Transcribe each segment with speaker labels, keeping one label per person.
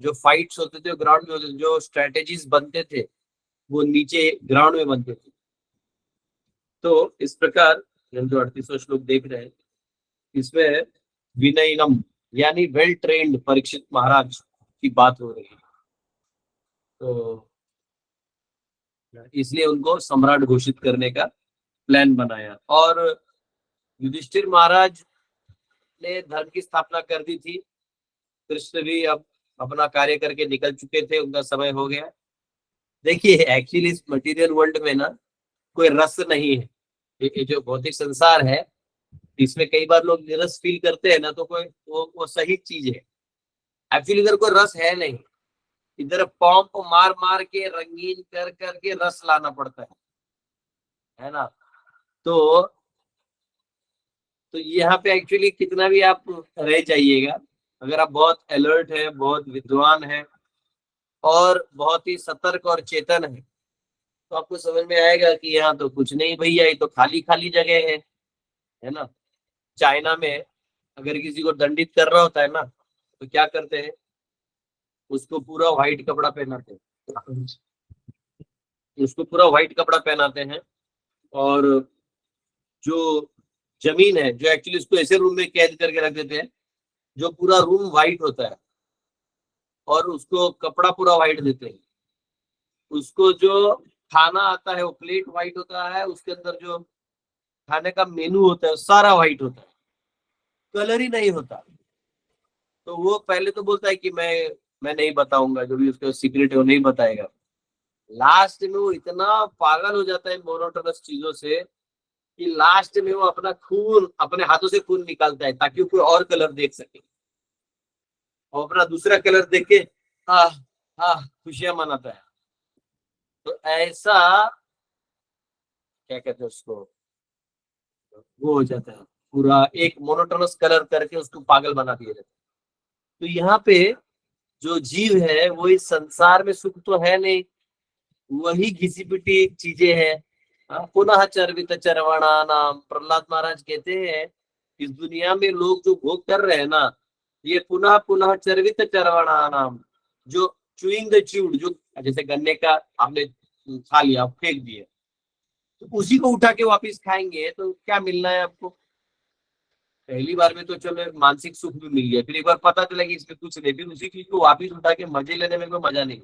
Speaker 1: जो फाइट्स होते थे ग्राउंड में होते थे, जो स्ट्रेटेजीज बनते थे वो नीचे ग्राउंड में बनते थे। तो इस प्रकार हम जो 38वां श्लोक देख रहे हैं इसमें विनयनम यानी वेल ट्रेन्ड परीक्षित महाराज की बात हो रही है। तो इसलिए उनको सम्राट घोषित करने का प्लान बनाया। और युधिष्ठिर महाराज ने धर्म की स्थापना कर दी थी। कृष्ण भी अब अपना कार्य करके निकल चुके थे, उनका समय हो गया। देखिए एक्चुअली इस मटेरियल वर्ल्ड में ना कोई रस नहीं है। ये जो भौतिक संसार है इसमें कई बार लोग निरस फील करते हैं ना, तो कोई वो सही चीज है। एक्चुअली इधर कोई रस है नहीं। इधर पंप मार मार के रंगीन कर करके रस लाना पड़ता है ना। तो यहाँ पे एक्चुअली कितना भी आप रह जाइएगा, अगर आप बहुत अलर्ट है, बहुत विद्वान है और बहुत ही सतर्क और चेतन है, तो आपको समझ में आएगा कि यहाँ तो कुछ नहीं भैया, ये तो खाली खाली जगह है ना। चाइना में अगर किसी को दंडित कर रहा होता है ना, तो क्या करते हैं, उसको पूरा व्हाइट कपड़ा पहनाते हैं। उसको पूरा व्हाइट कपड़ा पहनाते हैं और जो जमीन है, जो एक्चुअली उसको ऐसे रूम में कैद करके रख देते हैं जो पूरा रूम व्हाइट होता है, और उसको कपड़ा पूरा व्हाइट देते हैं। उसको जो खाना आता है वो प्लेट व्हाइट होता है, उसके अंदर जो खाने का मेनू होता है सारा व्हाइट होता है, कलर ही नहीं होता। तो वो पहले तो बोलता है कि मैं नहीं बताऊंगा, जो भी उसका सीक्रेट है वो नहीं बताएगा। लास्ट में वो इतना पागल हो जाता है मोनोटोनस चीजों से कि लास्ट में वो अपना खून, अपने हाथों से खून निकालता है ताकि वो कोई और कलर देख सके, और अपना दूसरा कलर देख के हाँ हाँ खुशियां मनाता है। तो ऐसा क्या कहते हैं उसको, वो हो जाता है, पूरा एक मोनोटोनस कलर करके उसको पागल बना दिया जाता है। तो यहाँ पे जो जीव है वो इस संसार में सुख तो है नहीं, वही घिसी पिटी चीजें हैं। पुनः चर्वित चरवणा नाम, प्रहलाद महाराज कहते हैं इस दुनिया में लोग जो भोग कर रहे हैं ना, ये पुनः पुनः चर्वित चरवणा नाम, जो चुइंग द च्यूड, जो जैसे गन्ने का आपने खा लिया, आप फेंक दिए, तो उसी को उठा के वापस खाएंगे तो क्या मिलना है आपको। पहली बार में तो चलो एक मानसिक सुख भी मिल गया, फिर एक बार पता चला कि इसमें कुछ नहीं, फिर उसी चीज को वापस उठा के मजे लेने में कोई मजा नहीं।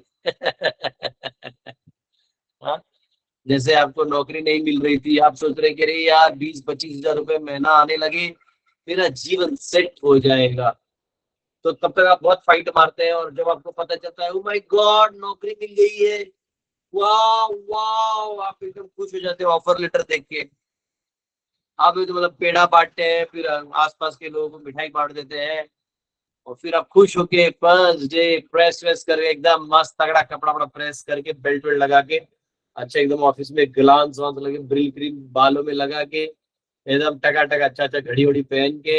Speaker 1: हाँ? जैसे आपको नौकरी नहीं मिल रही थी, आप सोच रहे कि अरे यार 20-25 हजार रुपए महीना आने लगे मेरा जीवन सेट हो जाएगा, तो तब तक आप बहुत फाइट मारते हैं, और जब आपको पता चलता है ओ माय गॉड नौकरी मिल गई है, वाह वाह, आप एकदम खुश हो जाते हैं ऑफर लेटर देख के। आप तो मतलब पेड़ा बांटते हैं, फिर आसपास के लोगों को मिठाई बांट देते हैं, और फिर आप खुश होके फर्स्ट डे प्रेस वेस करके एकदम मस्त तगड़ा कपड़ा वपड़ा प्रेस करके बेल्ट वेल्ट लगा के, अच्छा एकदम ऑफिस में ग्लांस वांस लगे, ब्रिल क्रीम बालों में लगा के, एकदम टका अच्छा अच्छा घड़ी वड़ी पहन के,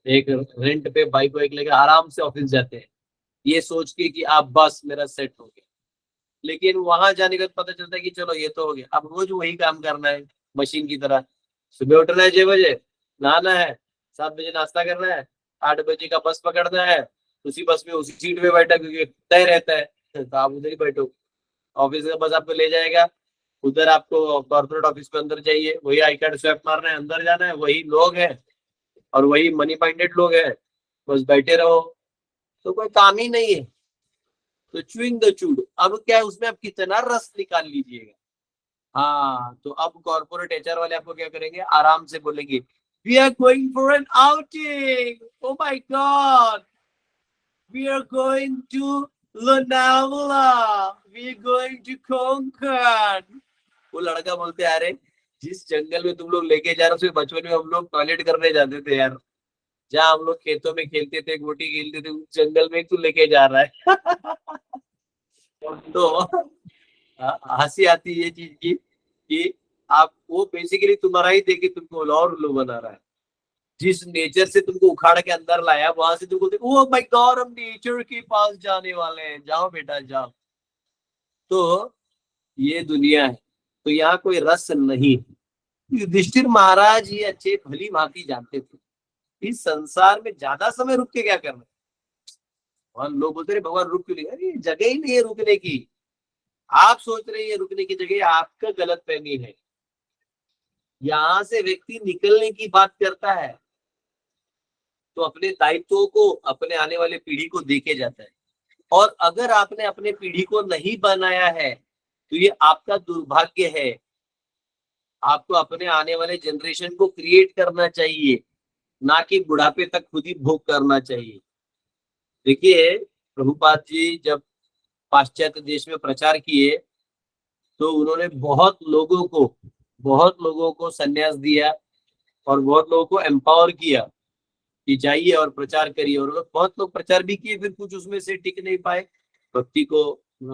Speaker 1: एक रेंट पे बाइक वाइक लेके आराम से ऑफिस जाते हैं, ये सोच के कि आप बस मेरा सेट हो गया। लेकिन वहां जाने का पता चलता है कि चलो ये तो हो गया, अब रोज वही काम करना है मशीन की तरह। सुबह उठना है 6 बजे, नहाना है, 7 बजे नाश्ता करना है, 8 बजे का बस पकड़ना है, उसी बस में उसी सीट पे बैठा क्योंकि तय रहता है, तो आप उधर ही बैठो। ऑफिस का बस आपको ले जाएगा, उधर आपको कॉर्पोरेट ऑफिस के अंदर जाइए, वही आई कार्ड स्वैप मारना है, अंदर जाना है, वही लोग हैं और वही मनी माइंडेड लोग हैं, बस बैठे रहो, तो कोई काम ही नहीं है। तो चुइंग द चूड, अब क्या है उसमें आप कितना रस निकाल लीजिएगा। हाँ, तो अब कॉर्पोरेट एचआर वाले आपको क्या करेंगे, आराम से बोलेंगे we are going for an outing, oh my god, we are going to Lonavala, we are going to Konkan. वो लड़का बोलते अरे जिस जंगल में तुम लोग लेके जा रहे हो, बचपन में हम लोग टॉयलेट करने जाते थे यार, जहाँ हम लोग खेतों में खेलते थे, गोटी खेलते थे, उस जंगल में तू लेके जा रहा है। तो हंसी आती है ये चीज की कि आप वो बेसिकली तुम्हारा ही देखे तुमको और उल्लू बना रहा है। जिस नेचर से तुमको उखाड़ के अंदर लाया, वहां से तुमको ओ माय गॉड हम नेचर के पास जाने वाले हैं, जाओ बेटा जाओ। तो ये दुनिया है, तो यहाँ कोई रस नहीं। युधिष्ठिर महाराज ये अच्छे भली भांति जानते थे इस संसार में ज्यादा समय रुक के क्या करना। और लोग बोलते रहे भगवान रुक क्यों नहीं, अरे जगह ही नहीं है रुकने की। आप सोच रहे हैं ये रुकने की जगह, आपका गलत फहमी है। यहां से व्यक्ति निकलने की बात करता है तो अपने दायित्वों को, अपने आने वाले पीढ़ी को देके जाता है। और अगर आपने अपने पीढ़ी को नहीं बनाया है तो ये आपका दुर्भाग्य है। आपको अपने आने वाले जनरेशन को क्रिएट करना चाहिए, ना कि बुढ़ापे तक खुद ही भोग करना चाहिए। देखिए, प्रभुपाद जी जब पाश्चात्य देश में प्रचार किए तो उन्होंने बहुत लोगों को संन्यास दिया और बहुत लोगों को एम्पावर किया कि जाइए और प्रचार करिए। और बहुत लोग प्रचार भी किए, फिर कुछ उसमें से टिक नहीं पाए, भक्ति को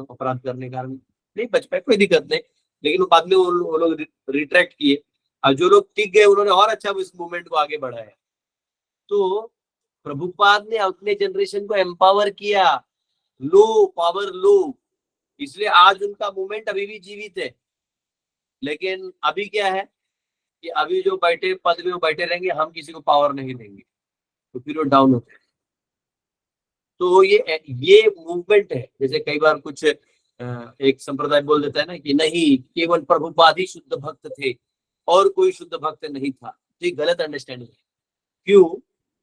Speaker 1: अपराध करने के कारण नहीं बच पाए, कोई दिक्कत नहीं। लेकिन बाद में वो लोग रिट्रैक्ट किए, और जो लोग टिक गए उन्होंने और अच्छा इस मूवमेंट को आगे बढ़ाया। तो प्रभुपाद ने अपने जनरेशन को एम्पावर किया, लो पावर लो, इसलिए आज उनका मूवमेंट अभी भी जीवित है। लेकिन अभी क्या है कि अभी जो बैठे पद में वो बैठे रहेंगे, हम किसी को पावर नहीं देंगे, तो फिर वो डाउन होते हैं। तो ये मूवमेंट है। जैसे कई बार कुछ एक संप्रदाय बोल देता है ना कि नहीं, केवल प्रभुपाद ही शुद्ध भक्त थे और कोई शुद्ध भक्त नहीं था, तो ये गलत अंडरस्टैंडिंग है। क्यों?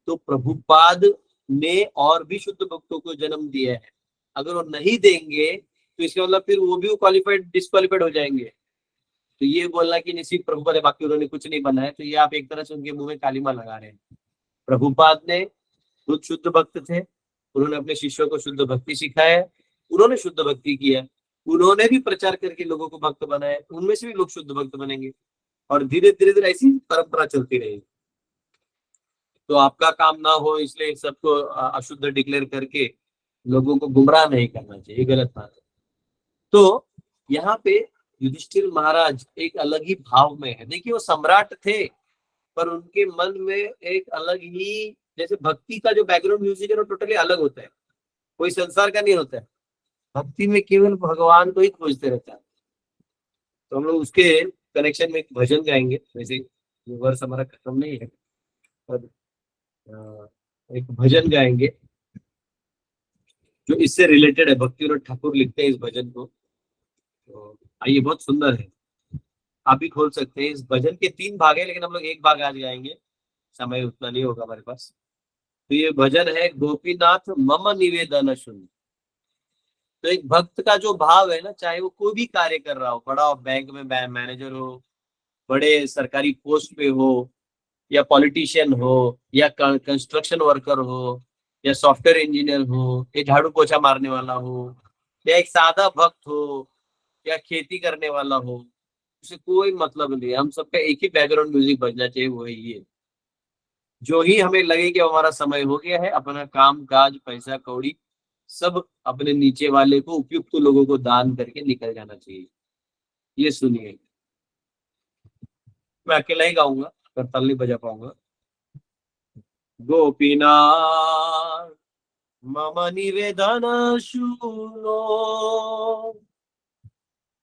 Speaker 1: तो प्रभुपाद ने और भी शुद्ध भक्तों को जन्म दिया है। अगर वो नहीं देंगे तो इसका मतलब फिर वो भी क्वालिफाइड डिस्क्वालिफाइड हो जाएंगे। तो ये बोलना कि निश्चित प्रभुपाद है बाकी उन्होंने कुछ नहीं बनाया, तो ये आप एक तरह से उनके मुंह में कालीमा लगा रहे हैं। प्रभुपाद ने खुद शुद्ध भक्त थे, उन्होंने अपने शिष्यों को शुद्ध भक्ति सिखाया, उन्होंने शुद्ध भक्ति किया, उन्होंने भी प्रचार करके लोगों को भक्त बनाया, उनमें से भी लोग शुद्ध भक्त बनेंगे और धीरे धीरे धीरे ऐसी परंपरा चलती रहेगी। तो आपका काम ना हो इसलिए सबको अशुद्ध डिक्लेयर करके लोगों को गुमराह नहीं करना चाहिए, गलत बात है। तो यहाँ पे युधिष्ठिर महाराज एक अलग ही भाव में है। देखिए, वो सम्राट थे पर उनके मन में एक अलग ही, जैसे भक्ति का जो बैकग्राउंड म्यूजिक है वो टोटली अलग होता है, कोई संसार का नहीं होता है। भक्ति में केवल भगवान को ही खोजते रहता है। तो हम लोग उसके कनेक्शन में एक भजन गाएंगे। वैसे ये वर्ष हमारा खत्म नहीं है, पर एक भजन गाएंगे जो इससे रिलेटेड है। भक्ति विनोद ठाकुर लिखते हैं इस भजन को, तो आइए, बहुत सुंदर है। आप भी खोल सकते हैं। इस भजन के 3 भाग है, लेकिन हम लोग एक भाग आज गाएंगे, समय उतना नहीं होगा हमारे पास। तो ये भजन है, गोपीनाथ मम निवेदन सुन। तो एक भक्त का जो भाव है ना, चाहे वो कोई भी कार्य कर रहा हो, बड़ा बैंक में मैनेजर हो, बड़े सरकारी पोस्ट पे हो, या पॉलिटिशियन हो, या कंस्ट्रक्शन वर्कर हो, या सॉफ्टवेयर इंजीनियर हो, या झाड़ू पोछा मारने वाला हो, या एक सादा भक्त हो, या खेती करने वाला हो, उसे कोई मतलब नहीं है। हम सबका एक ही बैकग्राउंड म्यूजिक बजना चाहिए, वो ये। जो ही हमें लगे कि हमारा समय हो गया है, अपना काम काज पैसा कौड़ी सब अपने नीचे वाले को, उपयुक्त लोगों को दान करके निकल जाना चाहिए। ये सुनिए, मैं अकेला ही गाऊंगा, करताल नहीं बजा पाऊंगा। गोपीनाथ मम निवेदन सुनो,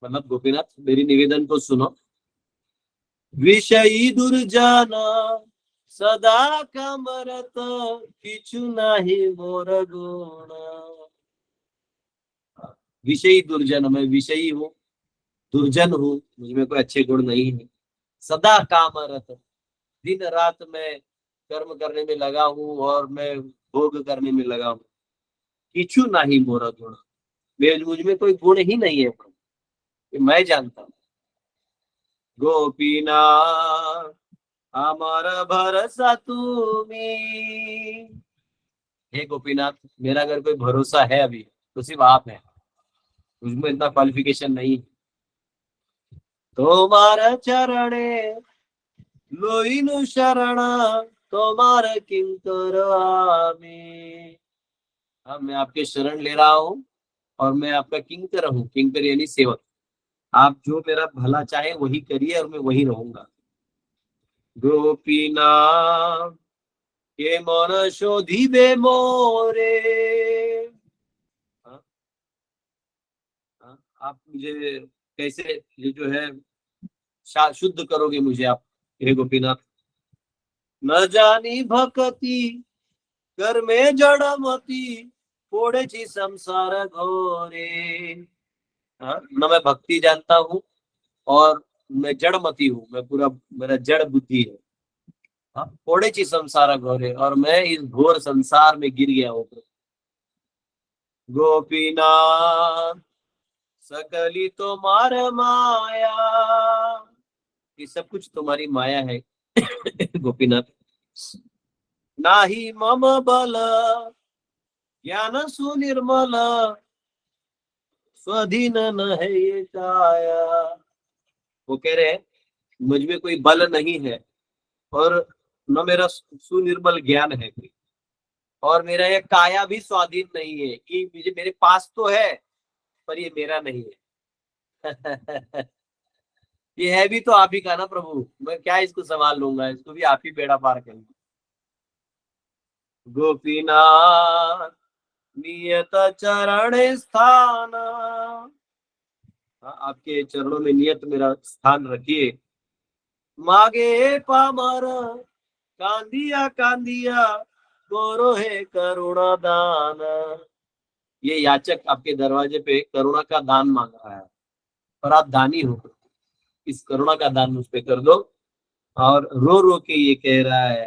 Speaker 1: मतलब गोपीनाथ मेरी निवेदन को सुनो। विषयी दुर्जना सदा कमरत, किछु नाही मोर गुण। विषयी दुर्जन, मैं विषयी हूँ, दुर्जन हूँ, मुझमें कोई अच्छे गुण नहीं है। सदा कामरत, दिन रात मैं कर्म करने में लगा हूँ और मैं भोग करने में लगा हूँ। किछु नाही मोरा गुण, मुझ में कोई गुण ही नहीं है, ये मैं जानता हूँ। गोपीनाथ हमारा भरोसा तुम्ही, हे गोपीनाथ मेरा अगर कोई भरोसा है अभी तो सिर्फ आप है, मुझमें इतना क्वालिफिकेशन नहीं। तुम्हारा चरणे लोइनु शरण, तुम्हारा किंकर आमी। अब मैं आपके शरण ले रहा हूँ और मैं आपका किंकर हूँ। किंकर यानी सेवक। आप जो मेरा भला चाहे वही करिए और मैं वही रहूंगा। गोपीनाथ ये मन शोधिबे मोरे, हाँ, हाँ, आप मुझे कैसे ये जो है शुद्ध करोगे मुझे आप, हे गोपीनाथ। न जानी भक्ति कर में जड़मती, फोड़े संसार घोरे। हाँ, न मैं भक्ति जानता हूँ और मैं जड़मती हूँ, मैं पूरा मेरा जड़ बुद्धि है। हाँ, फोड़े संसार घोरे, और मैं इस घोर संसार में गिर गया हूँ। गोपीनाथ सकली तुम्हार माया, ये सब कुछ तुम्हारी माया है गोपीनाथ। नाही मम बल ज्ञान सुनिर्मल, स्वाधीन न है ये काया। वो कह रहे हैं मुझ में कोई बल नहीं है, और न मेरा सुनिर्मल ज्ञान है कोई, और मेरा ये काया भी स्वाधीन नहीं है, कि मुझे मेरे पास तो है पर ये मेरा नहीं है। ये है भी तो आप ही का ना प्रभु, मैं क्या इसको संभाल लूंगा, इसको भी आप ही बेड़ा पार करेंगे। गोपीनाथ नियत चरण स्थान, हाँ, आपके चरणों में नियत मेरा स्थान रखिए। मागे पामर कांदिया कांदिया, गोरो है करुणा दान। ये याचक आपके दरवाजे पे करुणा का दान मांग रहा है, और आप दानी हो, इस करुणा का दान मुझ पे कर दो। और रो रो के ये कह रहा है,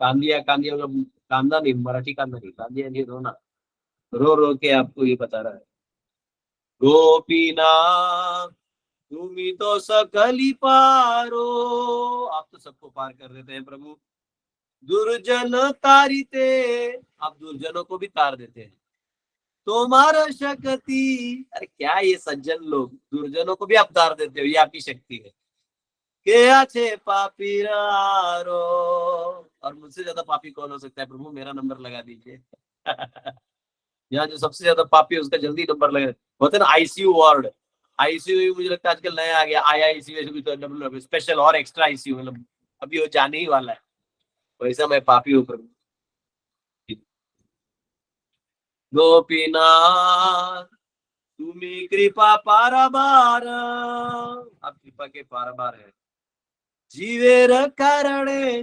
Speaker 1: कांदिया कांदिया मतलब कांदा नहीं, मराठी कांदा नहीं, कांदिया नहीं, रोना, रो रो के आपको ये बता रहा है। गोपीनाथ तुम्ही तो सकली पारो, आप तो सबको पार कर देते हैं प्रभु। दुर्जन तारिते, आप दुर्जनों को भी तार देते हैं। तुम्हारा शक्ति, अरे क्या ये सज्जन लोग, दुर्जनों को भी आप तार देते हो, ये आपकी शक्ति है। के आछे पापी रारो, और मुझसे ज्यादा पापी कौन हो सकता है प्रभु, मेरा नंबर लगा दीजिए। यहाँ जो सबसे ज्यादा पापी है उसका जल्दी नंबर लगा, होता है ना आईसीयू वार्ड। आईसीयू मुझे लगता है आजकल नया आ गया, आईआईसीयू स्पेशल और एक्स्ट्रा आईसीयू, मतलब अभी वो जाने ही वाला है, वैसा मैं पापी हूँ प्रभु। गोपीनाथ तुम्ही कृपा पाराबार, आप कृपा के पाराबार है। जीवेर कारणे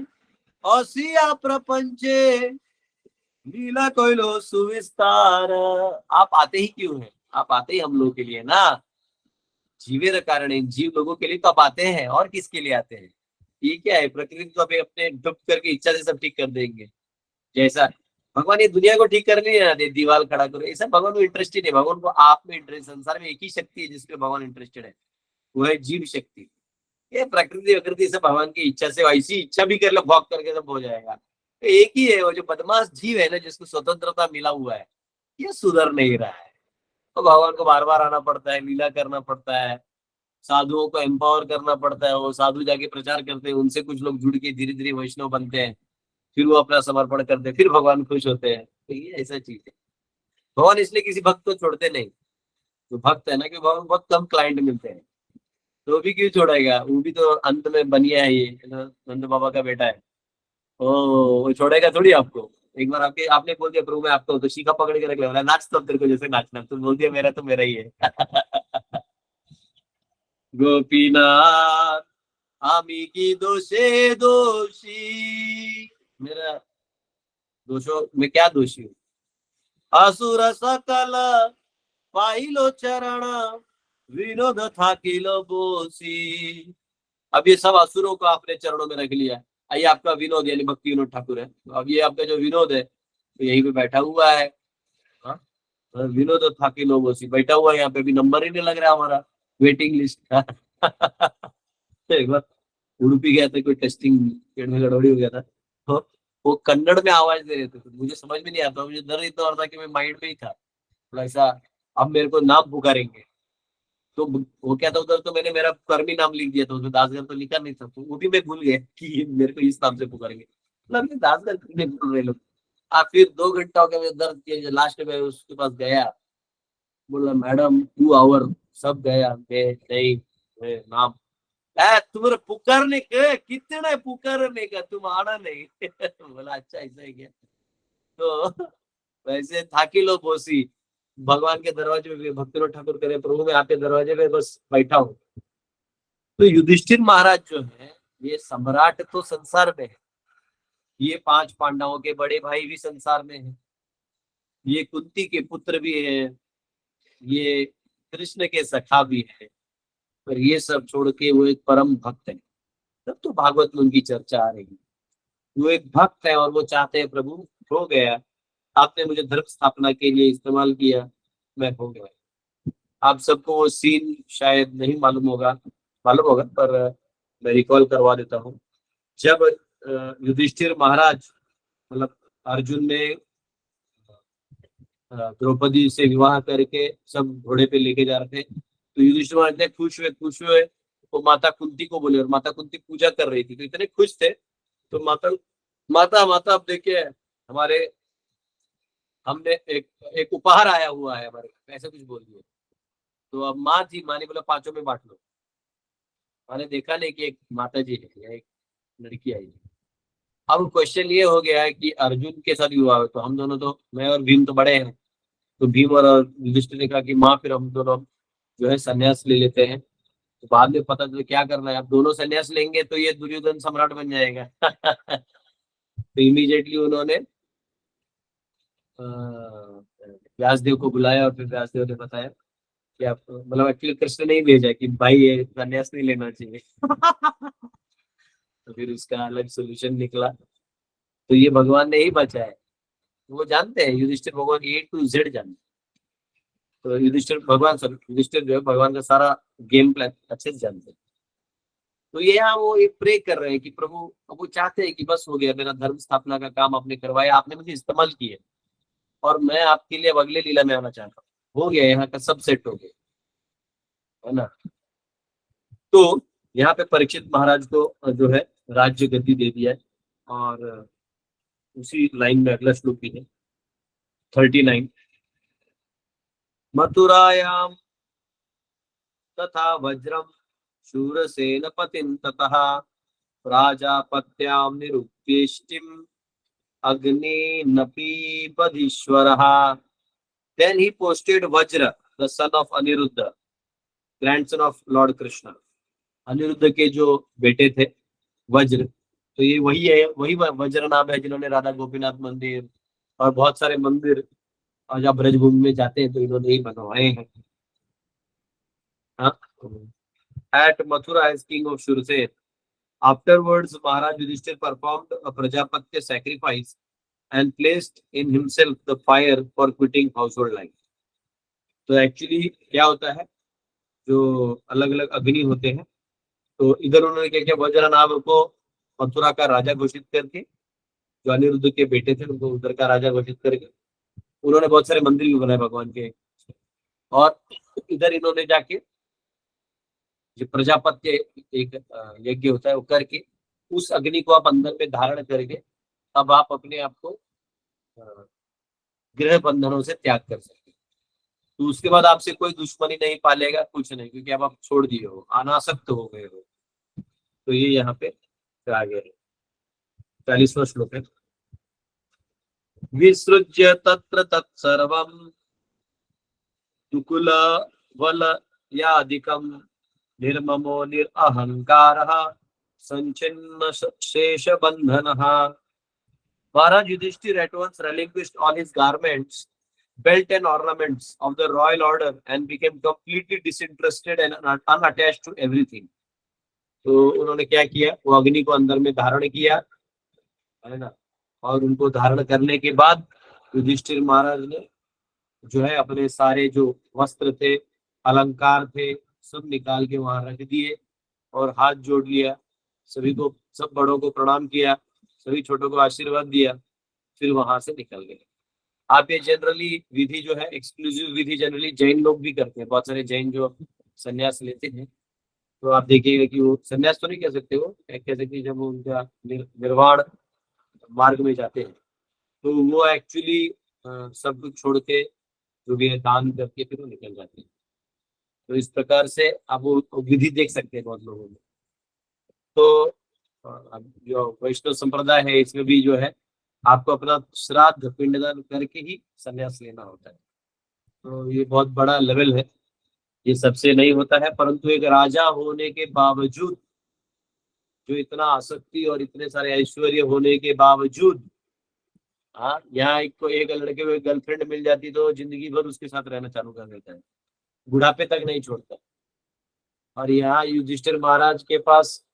Speaker 1: असिया प्रपंचे, लीला कोइलो सुविस्तार। आप आते ही क्यों हैं, आप आते ही हम लोग के लिए ना, जीवेर कारणे, जीव लोगों के लिए तो आप आते हैं, और किसके लिए आते हैं। ये क्या है, प्रकृति को आप अपने डुब करके इच्छा से सब ठीक कर देंगे, जैसा भगवान ये दुनिया को ठीक करने नहीं आते, दीवार खड़ा करो, ऐसा भगवान को इंटरेस्ट ही नहीं। भगवान को आप में इंटरेस्ट, संसार में एक ही शक्ति है जिसपे भगवान इंटरेस्टेड है, वो है जीव शक्ति। ये प्रकृति विकृति से भगवान की इच्छा से, ऐसी इच्छा भी कर लो भोग करके सब हो जाएगा। तो एक ही है, वो जो बदमाश जीव है ना, जिसको स्वतंत्रता मिला हुआ है, ये सुधर नहीं रहा है। तो भगवान को बार बार आना पड़ता है, लीला करना पड़ता है, साधुओं को एम्पावर करना पड़ता है, वो साधु जाके प्रचार करते हैं, उनसे कुछ लोग जुड़ के धीरे धीरे वैष्णव बनते हैं, फिर वो अपना समर्पण करते हैं, फिर भगवान खुश होते हैं। तो ये ऐसा चीज है, भगवान इसलिए किसी भक्त को छोड़ते नहीं। तो भक्त है ना, कि भगवान बहुत कम क्लाइंट मिलते हैं, तो वो भी क्यों छोड़ेगा, वो भी तो अंत में बनिया है, ये नंद बाबा का बेटा है। ओ, वो छोड़ेगा थोड़ी आपको। एक बार आपके आपने बोल दिया प्रभु मैं आपको, तो शिखा पकड़ के रख ले, बोला नाच तो तेरे को जैसे नाचना, तो बोल दिया मेरा तो मेरा ही है। गोपीनाथ आमी की दोषे दोषी, मेरा दोषों में क्या दोषी हूँ। असुर सकल पाइलो चरण, विनोद था किलो बोसी। अब ये सब असुरों को आपने चरणों में रख लिया। आइए आपका विनोद यानी भक्ति विनोद ठाकुर है, तो अब ये आपका जो विनोद है तो यहीं पे बैठा हुआ है। हाँ? तो विनोद था किलो बोसी बैठा हुआ है, यहाँ पे भी नंबर ही नहीं लग रहा हमारा वेटिंग लिस्ट का। एक बार उड़पी गया था, कोई टेस्टिंग पेड़ में गड़बड़ी हो गया था, तो वो कन्नड़ में आवाज दे रहे थे, तो मुझे समझ में नहीं आता, मुझे डर इतना और था कि मैं माइंड में ही था थोड़ा ऐसा, अब मेरे को नाम पुकारेंगे। तो वो क्या था, उधर तो मैंने मेरा कर्मी नाम लिख दिया था, उसमें दासगढ़ तो लिखा नहीं था, तो वो भी मैं भूल गया कि मेरे को इस नाम से पुकारेंगे, मतलब दासगढ़ नहीं बोल रहे लोग। फिर 2 घंटा हो गया, मैं दर्द किया, लास्ट में उसके पास गया, बोला मैडम 2 आवर, सब गया, मैं नहीं, मैं नाम तुम्हारे पुकारने के कितने पुकारने का, तुम आना नहीं। बोला अच्छा ऐसा है क्या, तो वैसे था कि लो बोसी, भगवान के दरवाजे में भक्तिनाथ ठाकुर करे प्रभु मैं आपके दरवाजे में बस बैठा हूँ। तो युधिष्ठिर महाराज जो है, ये सम्राट तो संसार में है, ये 5 पांडवों के बड़े भाई भी संसार में है, ये कुंती के पुत्र भी हैं, ये कृष्ण के सखा भी हैं, पर ये सब छोड़ के वो एक परम भक्त है। तब तो भागवत में उनकी चर्चा आ रही है। वो एक भक्त है और वो चाहते हैं प्रभु हो गया, आपने मुझे धर्म स्थापना के लिए इस्तेमाल किया, मैं हो गया। आप सबको वो सीन शायद नहीं मालूम होगा, पर मैं रिकॉल करवा देता हूँ। जब युधिष्ठिर महाराज, मतलब अर्जुन ने द्रौपदी से विवाह करके सब घोड़े पे लेके जा रहे थे, तो युधिष्ठिर महाराज ने खुश हुए वो माता कुंती को बोले, और माता कुंती पूजा कर रही थी, तो इतने खुश थे। तो माता माता माता अब देखिए हमारे हमने एक उपहार आया हुआ है हमारे घर, ऐसा कुछ बोल दिया। तो अब माँ ने बोला पांचों में बांट लो। मैंने देखा नहीं कि एक माता जी है या एक लड़की आई है। अब क्वेश्चन ये हो गया है कि अर्जुन के साथ विवाह हो, तो हम दोनों तो, मैं और भीम तो बड़े हैं, तो भीम और युधिष्ठिर ने कहा कि माँ फिर हम दोनों जो है संन्यास ले लेते हैं। तो बाद में पता चला क्या करना है, अब दोनों संन्यास लेंगे तो ये दुर्योधन सम्राट बन जाएगा। तो इमीडिएटली उन्होंने व्यासदेव को बुलाया, और फिर व्यासदेव ने बताया कि आप, मतलब एक्चुअली कृष्ण ने ही भेजा कि भाई ये संन्यास नहीं लेना चाहिए। तो फिर उसका अलग सोल्यूशन निकला। तो ये भगवान ने ही बचाया। वो जानते हैं युधिष्ठिर भगवान A to Z जानते हैं। तो युधिष्ठिर जो है भगवान का सारा गेम प्लान अच्छे से जानते हैं। तो ये यहाँ वो ये प्रे कर रहे हैं कि प्रभु, अब वो चाहते हैं कि बस हो गया, मेरा धर्म स्थापना का काम आपने करवाया, आपने मुझे इस्तेमाल किया, और मैं आपके लिए अब अगले लीला में आना चाहता हूँ। हो गया, यहाँ का सब सेट हो गया, है ना। तो यहाँ पे परीक्षित महाराज को जो है राज्य गद्दी दे दिया है। और उसी लाइन में अगला श्लोक भी है 39। मथुरायाम तथा वज्रम शूरसेन पतिं ततः प्राजापत्याम निरुक्तेष्टिम अग्निनपीपधीश्वरः। Then he posted Vajra, the son of Aniruddha, grandson of Lord Krishna. Anirudh के जो बेटे थे वज्र, तो ये वही है, वही वज्र नाम है जिन्होंने राधा गोपीनाथ मंदिर और बहुत सारे मंदिर, और जब ब्रजभूमि में जाते हैं तो इन्होंने ही बनवाए हैं। हाँ, at Mathura as king of Shursen. Afterwards, Maharaj Yudhishthir performed a Prajapatya sacrifice and placed in himself the fire for quitting household life. तो एक्चुअली क्या होता है, जो अलग अलग अग्नि होते हैं, तो इधर उन्होंने क्या किया, वज्र नाम को मथुरा का राजा घोषित करके, जो अनिरुद्ध के बेटे थे उनको उधर का राजा घोषित करके, उन्होंने बहुत सारे मंदिर भी बनाए भगवान के। और इधर इन्होंने जाके जो प्रजापत्य एक यज्ञ होता है वो करके, उस अग्नि को आप अंदर में धारण करके अब आप अपने आप को गृह बंधनों से त्याग कर सकते हैं। तो उसके बाद आपसे कोई दुश्मनी नहीं पालेगा, कुछ नहीं, क्योंकि अब आप छोड़ दिए हो, अनासक्त हो गए हो। तो ये यहाँ पे आगे 40वां श्लोक है। विसृज्य तत्र तत्सर्वं दुकुल वल यादिकं निर्ममो निरअहंकारः संचिन्न शेष बंधनः। Maharaj Yudhishthir at once relinquished all his garments, belt and ornaments of the royal order and became completely disinterested and unattached to everything. तो उन्होंने क्या किया, वो अग्नि को अंदर में धारण किया, है ना, और उनको धारण करने के बाद युधिष्ठिर महाराज ने जो है अपने सारे जो वस्त्र थे, अलंकार थे, सब निकाल के वहां रख दिए और हाथ जोड़ लिया, सभी को, सब बड़ों को प्रणाम किया, सभी छोटों को आशीर्वाद दिया, फिर वहां से निकल गए। आप ये जनरली विधि जो है, एक्सक्लूसिव विधि जनरली जैन लोग भी करते हैं। बहुत सारे जैन जो संन्यास लेते हैं, तो आप देखिएगा कि वो संन्यास तो नहीं कह सकते, वो कह सकते जब वो उनका निर्वाण मार्ग में जाते हैं, तो वो एक्चुअली सब कुछ छोड़ के जो भी है दान करके फिर वो निकल जाते हैं। तो इस प्रकार से आप वो विधि देख सकते हैं बहुत लोगों में। तो जो वैष्णव संप्रदाय है इसमें भी जो है आपको अपना श्राद्ध पिंडदान करके ही संन्यास लेना होता है। तो ये बहुत बड़ा लेवल है, ये सबसे नहीं होता है, परंतु एक राजा होने के बावजूद, जो इतना आसक्ति और इतने सारे ऐश्वर्य होने के बावजूद हाँ, यहाँ एक लड़के को एक गर्लफ्रेंड मिल जाती तो जिंदगी भर उसके साथ रहना चालू कर देता है, बुढ़ापे तक नहीं छोड़ता। और यहाँ युधिष्ठिर महाराज के पास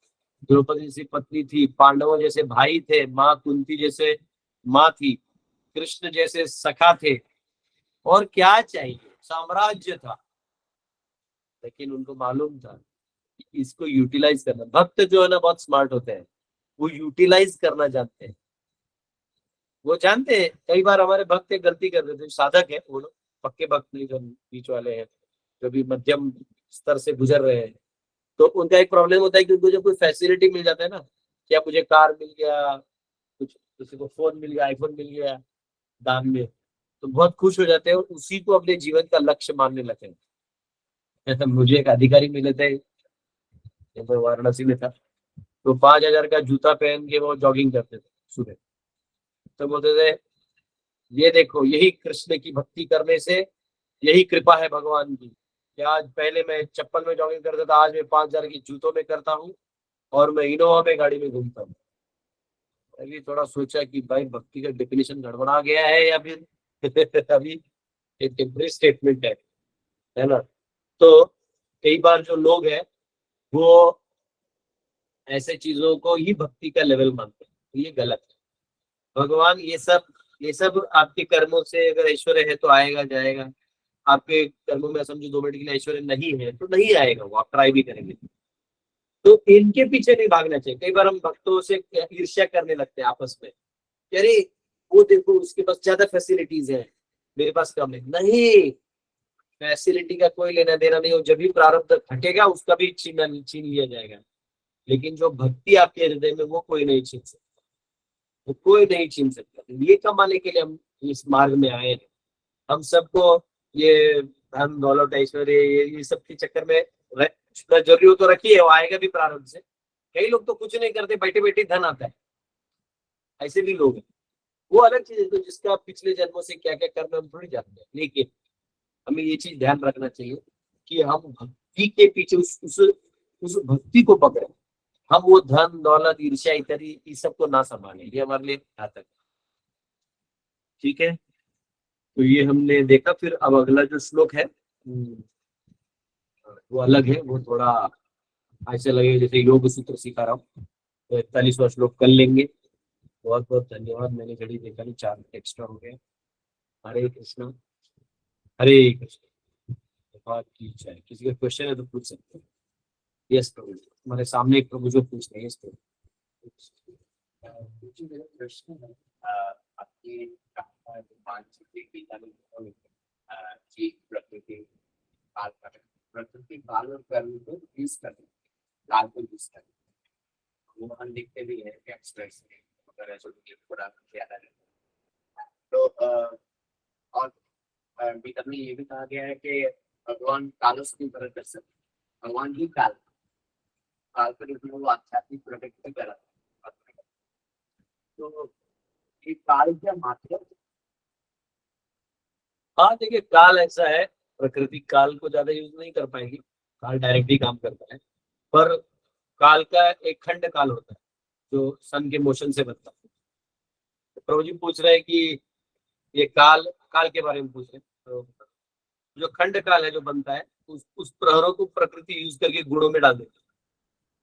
Speaker 1: द्रौपदी जैसी पत्नी थी, पांडवों जैसे भाई थे, माँ कुंती जैसे माँ थी, कृष्ण जैसे सखा थे, और क्या चाहिए, साम्राज्य था। लेकिन उनको मालूम था कि इसको यूटिलाइज करना, भक्त जो है ना बहुत स्मार्ट होते हैं, वो यूटिलाइज करना जानते हैं। वो जानते हैं कई बार हमारे भक्त एक गलती कर देते हैं, साधक है वो लोग, पक्के भक्त नहीं, जो बीच वाले हैं, जो भी मध्यम स्तर से गुजर रहे हैं, तो उनका एक प्रॉब्लम होता है कि उनको जब कोई फैसिलिटी मिल जाता है ना, क्या मुझे कार मिल गया, कुछ किसी को फोन मिल गया, आईफोन मिल गया दान में, तो बहुत खुश हो जाते हैं और उसी को अपने जीवन का लक्ष्य मानने लगते हैं। मुझे एक अधिकारी मिले थे, जब मैं वाराणसी में था, तो 5,000 का जूता पहन के वो जॉगिंग करते थे सुबह। तो बोलते थे, ये देखो यही कृष्ण की भक्ति करने से, यही कृपा है भगवान की, कि आज पहले मैं चप्पल में जॉगिंग करता था, आज मैं 5,000 की जूतों में करता हूँ, और मैं इनोवा में गाड़ी में घूमता हूँ। अभी थोड़ा सोचा कि भाई भक्ति का डेफिनेशन गड़बड़ा गया है या फिर अभी एक टेम्पररी स्टेटमेंट है ना। तो कई बार जो लोग हैं वो ऐसे चीजों को ही भक्ति का लेवल मानते हैं, तो ये गलत है। भगवान ये सब आपके कर्मों से अगर ऐश्वर्य है तो आएगा जाएगा, आपके कर्मों में समझो 2 मिनट के लिए ऐश्वर्य नहीं है तो नहीं आएगा, वो आप ट्राई भी करेंगे। तो इनके पीछे नहीं भागना चाहिए। कई बार हम भक्तों से ईर्ष्या करने लगते हैं आपस में, कि अरे वो देखो उसके पास ज्यादा फैसिलिटीज है, मेरे पास कम है। नहीं, फैसिलिटी का कोई लेना देना नहीं हो, जब भी प्रारब्ध घटेगा उसका भी छीन लिया जाएगा। लेकिन जो भक्ति आपके हृदय में, वो कोई नहीं छीन सकता, वो कोई नहीं छीन सकता। ये कमाने के लिए हम इस मार्ग में आए हैं। हम सबको ये धन दौलत ऐश्वर्य ये सब के चक्कर में जितना जरूरी हो तो रखिए, वो आएगा भी प्रारब्ध से। कई लोग तो कुछ नहीं करते, बैठे बैठे धन आता है, ऐसे भी लोग हैं। वो अलग चीज है, तो जिसका पिछले जन्मों से क्या क्या करना हम थोड़ी जानते हैं। लेकिन हमें ये चीज ध्यान रखना चाहिए कि हम भक्ति के पीछे उस भक्ति को पकड़े, हम वो धन दौलत ईर्ष्या इत्यादि इस सब को ना संभालें, ये हमारे लिए घातक है। ठीक है, तो ये हमने देखा। फिर अब अगला जो श्लोक है वो अलग है, वो थोड़ा ऐसे लगे जैसे योग सूत्र सिखा रहा हूँ। तो 41वां श्लोक कर लेंगे। बहुत बहुत धन्यवाद, मैंने घड़ी देखा नहीं, 4 एक्स्ट्रा हो गए। हरे कृष्णा, हरे कृष्ण। बात की जाए, किसी का क्वेश्चन है तो पूछ सकते हैं। यस प्रभु, हमारे सामने एक प्रभु जो पूछ रहे हैं। यस प्रभु। मुझे मेरा प्रश्न है, आपकी मानसिक की प्रकृति काल का, प्रकृति काल और कर्म को यूज करते, काल को यूज करते, वो हम लिखते भी है एक्सप्रेस वगैरह जो थोड़ा ज्यादा है। तो और गीता में ये भी कहा गया है कि भगवान कालों की तरह कर सकते, भगवान ही काल, काल के रूप में वो आध्यात्मिक प्रकृति करा। तो ये काल क्या मात्र, हाँ देखिए काल ऐसा है, प्रकृति काल को ज्यादा यूज नहीं कर पाएगी, काल डायरेक्टली काम करता है। पर काल का एक खंड काल होता है जो सन के मोशन से बनता है। तो प्रभु जी पूछ रहे हैं कि ये काल, काल के बारे में पूछ रहे हैं। तो जो खंड काल है जो बनता है, उस प्रहरों को प्रकृति यूज करके गुणों में डाल देती है।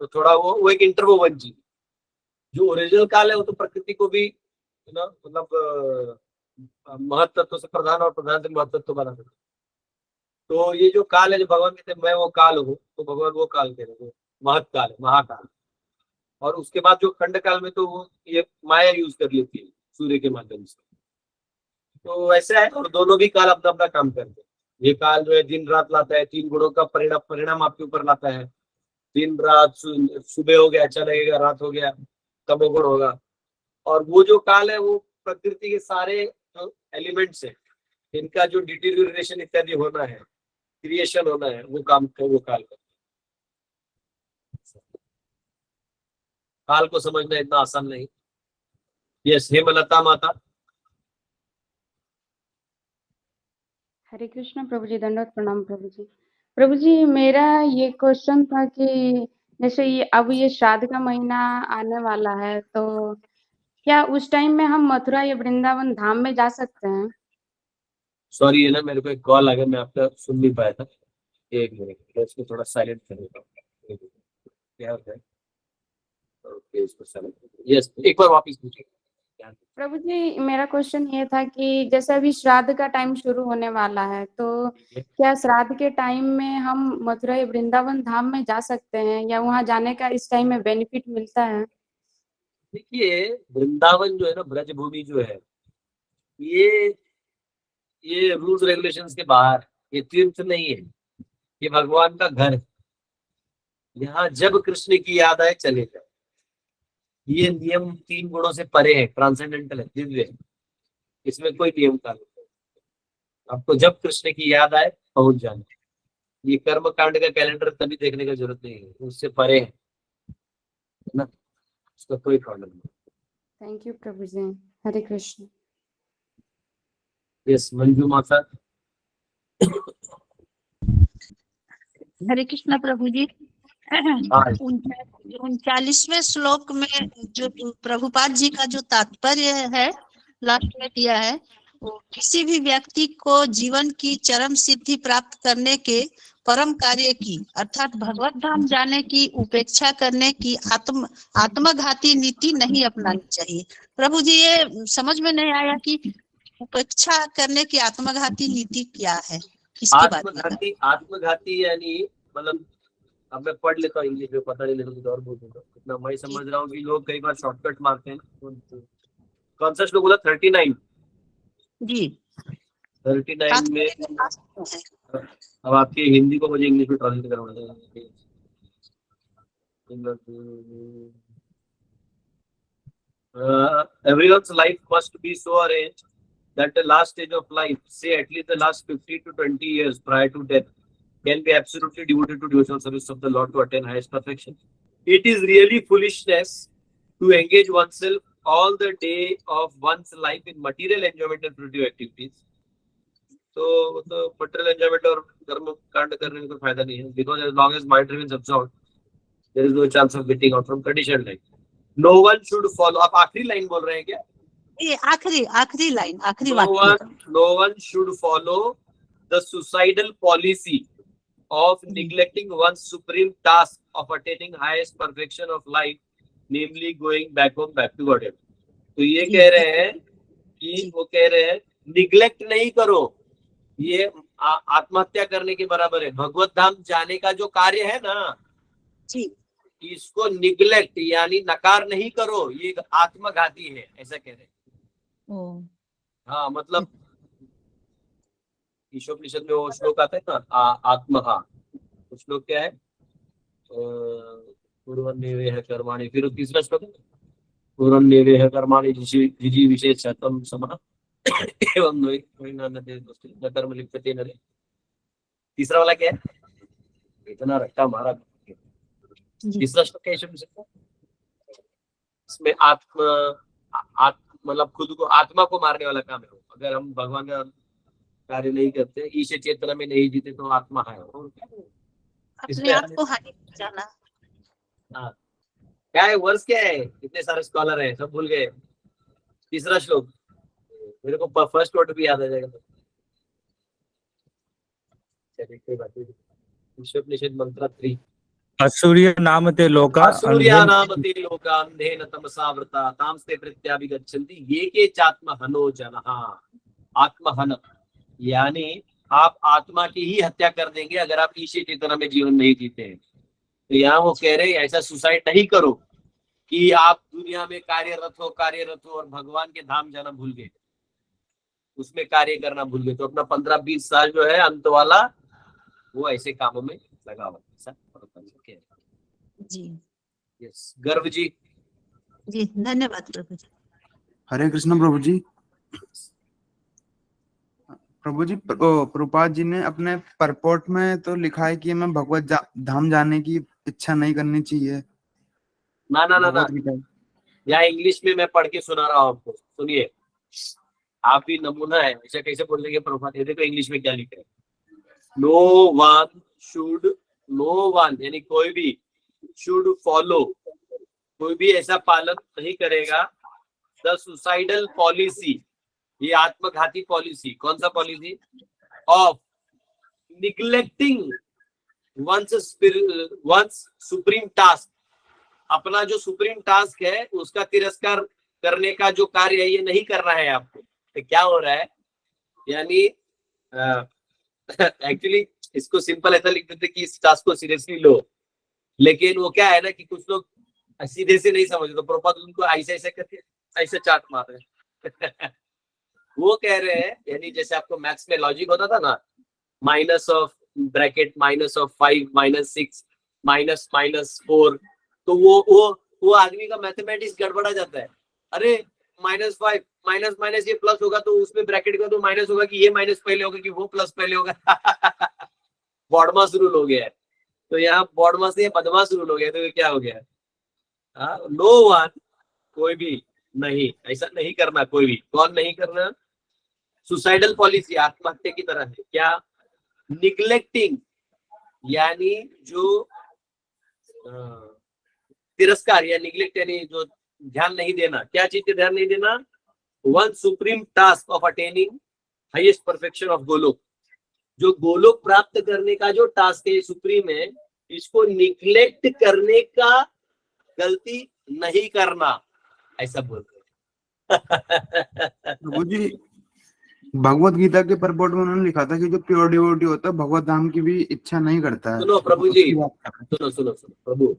Speaker 1: तो थोड़ा वो एक इंटरवोवन चीज। जो ओरिजिनल काल है वो तो प्रकृति को भी ना, मतलब महत्त्व से प्रधान और प्रधान से महत्त्व बना देता है। तो ये जो काल है, जो भगवान कहते हैं मैं वो काल हूँ, तो भगवान वो काल कह रहे हैं, महत काल है, महाकाल। और उसके बाद जो खंड काल में तो वो ये माया यूज कर लेती है सूर्य के माध्यम से। तो ऐसा है, और दोनों भी काल अपना अपना काम करते हैं। ये काल जो है दिन रात लाता है, 3 गुणों का परिणाम परिणाम आपके ऊपर लाता है। दिन रात, सुबह हो गया अच्छा लगेगा, रात हो गया तमोगुण होगा। और वो जो काल है वो प्रकृति के सारे जो एलिमेंट्स है, इनका जो डिटीरियोरेशन इत्यादि होना है, क्रिएशन होना है, वो काम को वो काल करता है। काल को समझना इतना आसान नहीं। यस, हेमलता माता।
Speaker 2: हरे कृष्ण प्रभु जी, दंडवत प्रणाम प्रभु जी। प्रभु जी मेरा ये क्वेश्चन था कि जैसे ये अब ये श्राद्ध का महीना आने वाला है, तो क्या उस टाइम में हम मथुरा या वृंदावन धाम में जा सकते हैं?
Speaker 1: सॉरी, है ना, मेरे को एक कॉल आ गया, मैं आपका सुन नहीं पाया था। एक मिनट, मैं इसको थोड़ा साइलेंट कर देता हूँ। क्या होता है? ओके, इसको साइलेंट, यस, एक बार वापस पूछिए।
Speaker 2: प्रभु जी, मेरा क्वेश्चन ये था कि जैसे अभी श्राद्ध का टाइम शुरू होने वाला है, तो क्या श्राद्ध के टाइम में हम मथुरा या वृंदावन धाम में जा सकते हैं, या वहां जाने का इस टाइम में बेनिफिट मिलता है?
Speaker 1: देखिए, वृंदावन जो है ना, ब्रज भूमि जो है, ये ये रूल्स रेगुलेशंस के बाहर है। ये तीर्थ नहीं है, ये भगवान का घर है। यहाँ जब कृष्ण की याद आए चले जाओ। ये नियम 3 गुणों से परे है, ट्रांसेंडेंटल है, दिव्य है। इसमें कोई नियम कानून नहीं। आपको जब कृष्ण की याद आए पहुंच जाना। ये कर्म कांड का कैलेंडर तभी देखने का जरूरत नहीं है, उससे परे है ना, उसका कोई प्रॉब्लम नहीं।
Speaker 2: Thank you Prabhu ji. Hare Krishna.
Speaker 1: Yes, Manju माता।
Speaker 3: हरे कृष्ण प्रभु जी।
Speaker 1: हाँ,
Speaker 3: 39वें श्लोक में जो प्रभुपाद जी का जो तात्पर्य है लास्ट में दिया है, वो किसी भी व्यक्ति को जीवन की चरम सिद्धि प्राप्त करने के परम कार्य की अर्थात भगवत धाम जाने की उपेक्षा करने की आत्मघाती नीति नहीं अपनानी चाहिए। प्रभु जी, ये समझ में नहीं आया कि उपेक्षा करने की आत्मघाती नीति क्या है, इसके बारे में।
Speaker 1: आत्मघाती यानी मतलब, अब मैं पढ़ लेता हूँ इंग्लिश में, पता नहीं लेकिन कुछ और बोल दूंगा। इतना मैं समझ रहा हूँ कि लोग कई बार शॉर्टकट मारते हैं। कौन सा श्लोक बोला? 39
Speaker 3: जी।
Speaker 1: 39 में। अब आपकी हिंदी को मुझे इंग्लिश में ट्रांसलेट करवाना है। Everyone's life must be so arranged that the last stage of life, say at least the last 15 to 20 years prior to death, can be absolutely devoted to devotional service of the Lord to attain highest perfection. It is really foolishness to engage oneself all the day of one's life in material enjoyment and productive activities. So material enjoyment और कर्म कांड करने में कोई फायदा नहीं है, because as long as mind remains absorbed, there is no chance of getting out from conditioned life. No one should follow. आप आखिरी लाइन बोल रहे हैं क्या?
Speaker 3: ये आखिरी लाइन, आखिरी वाक्य।
Speaker 1: No one should follow the suicidal policy of neglecting one's supreme task of attaining highest perfection of life, namely going back home, back to Godhead. तो ये कह रहे हैं कि वो कह रहे हैं निग्लेक्ट नहीं करो, ये आत्महत्या करने के बराबर है। भगवत धाम जाने का जो कार्य है ना
Speaker 3: जी,
Speaker 1: इसको निग्लेक्ट यानी नकार नहीं करो, ये आत्मघाती है, ऐसा कह रहे हैं। हाँ, मतलब ईशोपनिषद में वो श्लोक आता है ना, आत्महा, वो श्लोक क्या है? पूर्वन्यवेह कर्माणि, फिर तीसरा श्लोक है पूर्वन्यवेह कर्माणि जिजी विशेषतम समः एवं न कर्म लिप्यते नरे। तीसरा वाला क्या है? इतना रट्टा मारा। तीसरा श्लोक क्या है? इसमें मतलब खुद को, आत्मा को मारने वाला काम है। अगर हम भगवान का कार्य नहीं करते, ईश चेतना में नहीं जीते तो आत्मा है।
Speaker 3: अपने आप को हानि जाना।
Speaker 1: हाँ, क्या है वर्ष, क्या है? इतने सारे स्कॉलर हैं, सब भूल गए। तीसरा श्लोक मेरे को फर्स्ट वर्ड भी याद आ जाएगा। चलिए कोई बात नहीं। ईशोपनिषद मंत्र 3।
Speaker 4: असूर्य नामते लोका
Speaker 1: असूर्या नामते लोका अंधेन तमसा वृता तामस्ते प्रत्याभिगच्छन्ति ये के चात्महनो जनः। आत्महन यानी आप आत्मा की ही हत्या कर देंगे अगर आप ईश्वर चेतना में जीवन नहीं जीते हैं। तो यहाँ वो कह रहे हैं ऐसा सुसाइड नहीं करो कि आप दुनिया में कार्यरत हो और भगवान के धाम जाना भूल गए, उसमें कार्य करना भूल गए। तो अपना 15-20 साल जो है अंत वाला, वो ऐसे कामों में लगा हुआ।
Speaker 3: जी,
Speaker 1: यस, गर्व जी।
Speaker 3: जी, धन्यवाद प्रभु जी।
Speaker 5: हरे कृष्ण प्रभु जी। प्रभु जी, प्रभुपाद जी ने अपने परपोर्ट में तो लिखा है कि हमें भगवत धाम जाने की इच्छा नहीं करनी चाहिए।
Speaker 1: ना, यहाँ इंग्लिश में मैं पढ़ के सुना रहा हूँ आपको, सुनिए। आप भी नमूना है, ऐसा कैसे बोल देंगे प्रभुपाद? ये देखो इंग्लिश में क्या लिखा है। नो वन यानी कोई भी, शुड फॉलो, कोई भी ऐसा पालन नहीं करेगा द सुसाइडल पॉलिसी, ये आत्मघाती पॉलिसी, कौन सा policy? Of neglecting one's supreme task, अपना जो सुप्रीम टास्क है उसका तिरस्कार करने का जो कार्य है ये नहीं करना है आपको। तो क्या हो रहा है, यानी एक्चुअली इसको सिंपल ऐसा लिख देते कि इस टास्क को सीरियसली लो, लेकिन वो क्या है ना कि कुछ लोग सीधे से नहीं समझते, तो प्रभुपाद उनको ऐसे ऐसे करके ऐसे चाट मार रहे हैं वो कह रहे हैं, यानी जैसे आपको मैथ्स में लॉजिक होता था ना, minus of bracket minus of 5 -6 -4, तो वो आदमी का मैथमेटिक्स गड़बड़ा जाता है। अरे -5 माइनस माइनस ये प्लस होगा तो उसमें ब्रैकेट का तो माइनस होगा कि ये माइनस पहले होगा कि वो प्लस पहले होगा बॉडमास रूल हो गया है। तो यहाँ बॉडमास नहीं बदमाश रूल हो गया, तो ये क्या हो गया? नो वन, कोई भी नहीं, ऐसा नहीं करना, कोई भी। कौन नहीं करना? सुसाइडल पॉलिसी आत्महत्या की तरह है। क्या? निग्लेक्टिंग, यानी जो तिरस्कार या निग्लेक्ट यानी जो ध्यान नहीं देना। क्या चीज पे ध्यान नहीं देना? One supreme task of attaining highest perfection of Golok, जो गोलोक प्राप्त करने का जो टास्क है सुप्रीम है, इसको निग्लेक्ट करने का गलती नहीं करना, ऐसा बोल रहे
Speaker 5: प्रभु जी भगवत गीता के परपोर्ट में उन्होंने लिखा था कि जो प्योर डिवोटी होता है भगवत धाम की भी इच्छा नहीं करता है।
Speaker 1: सुनो प्रभु जी, सुनो प्रभु,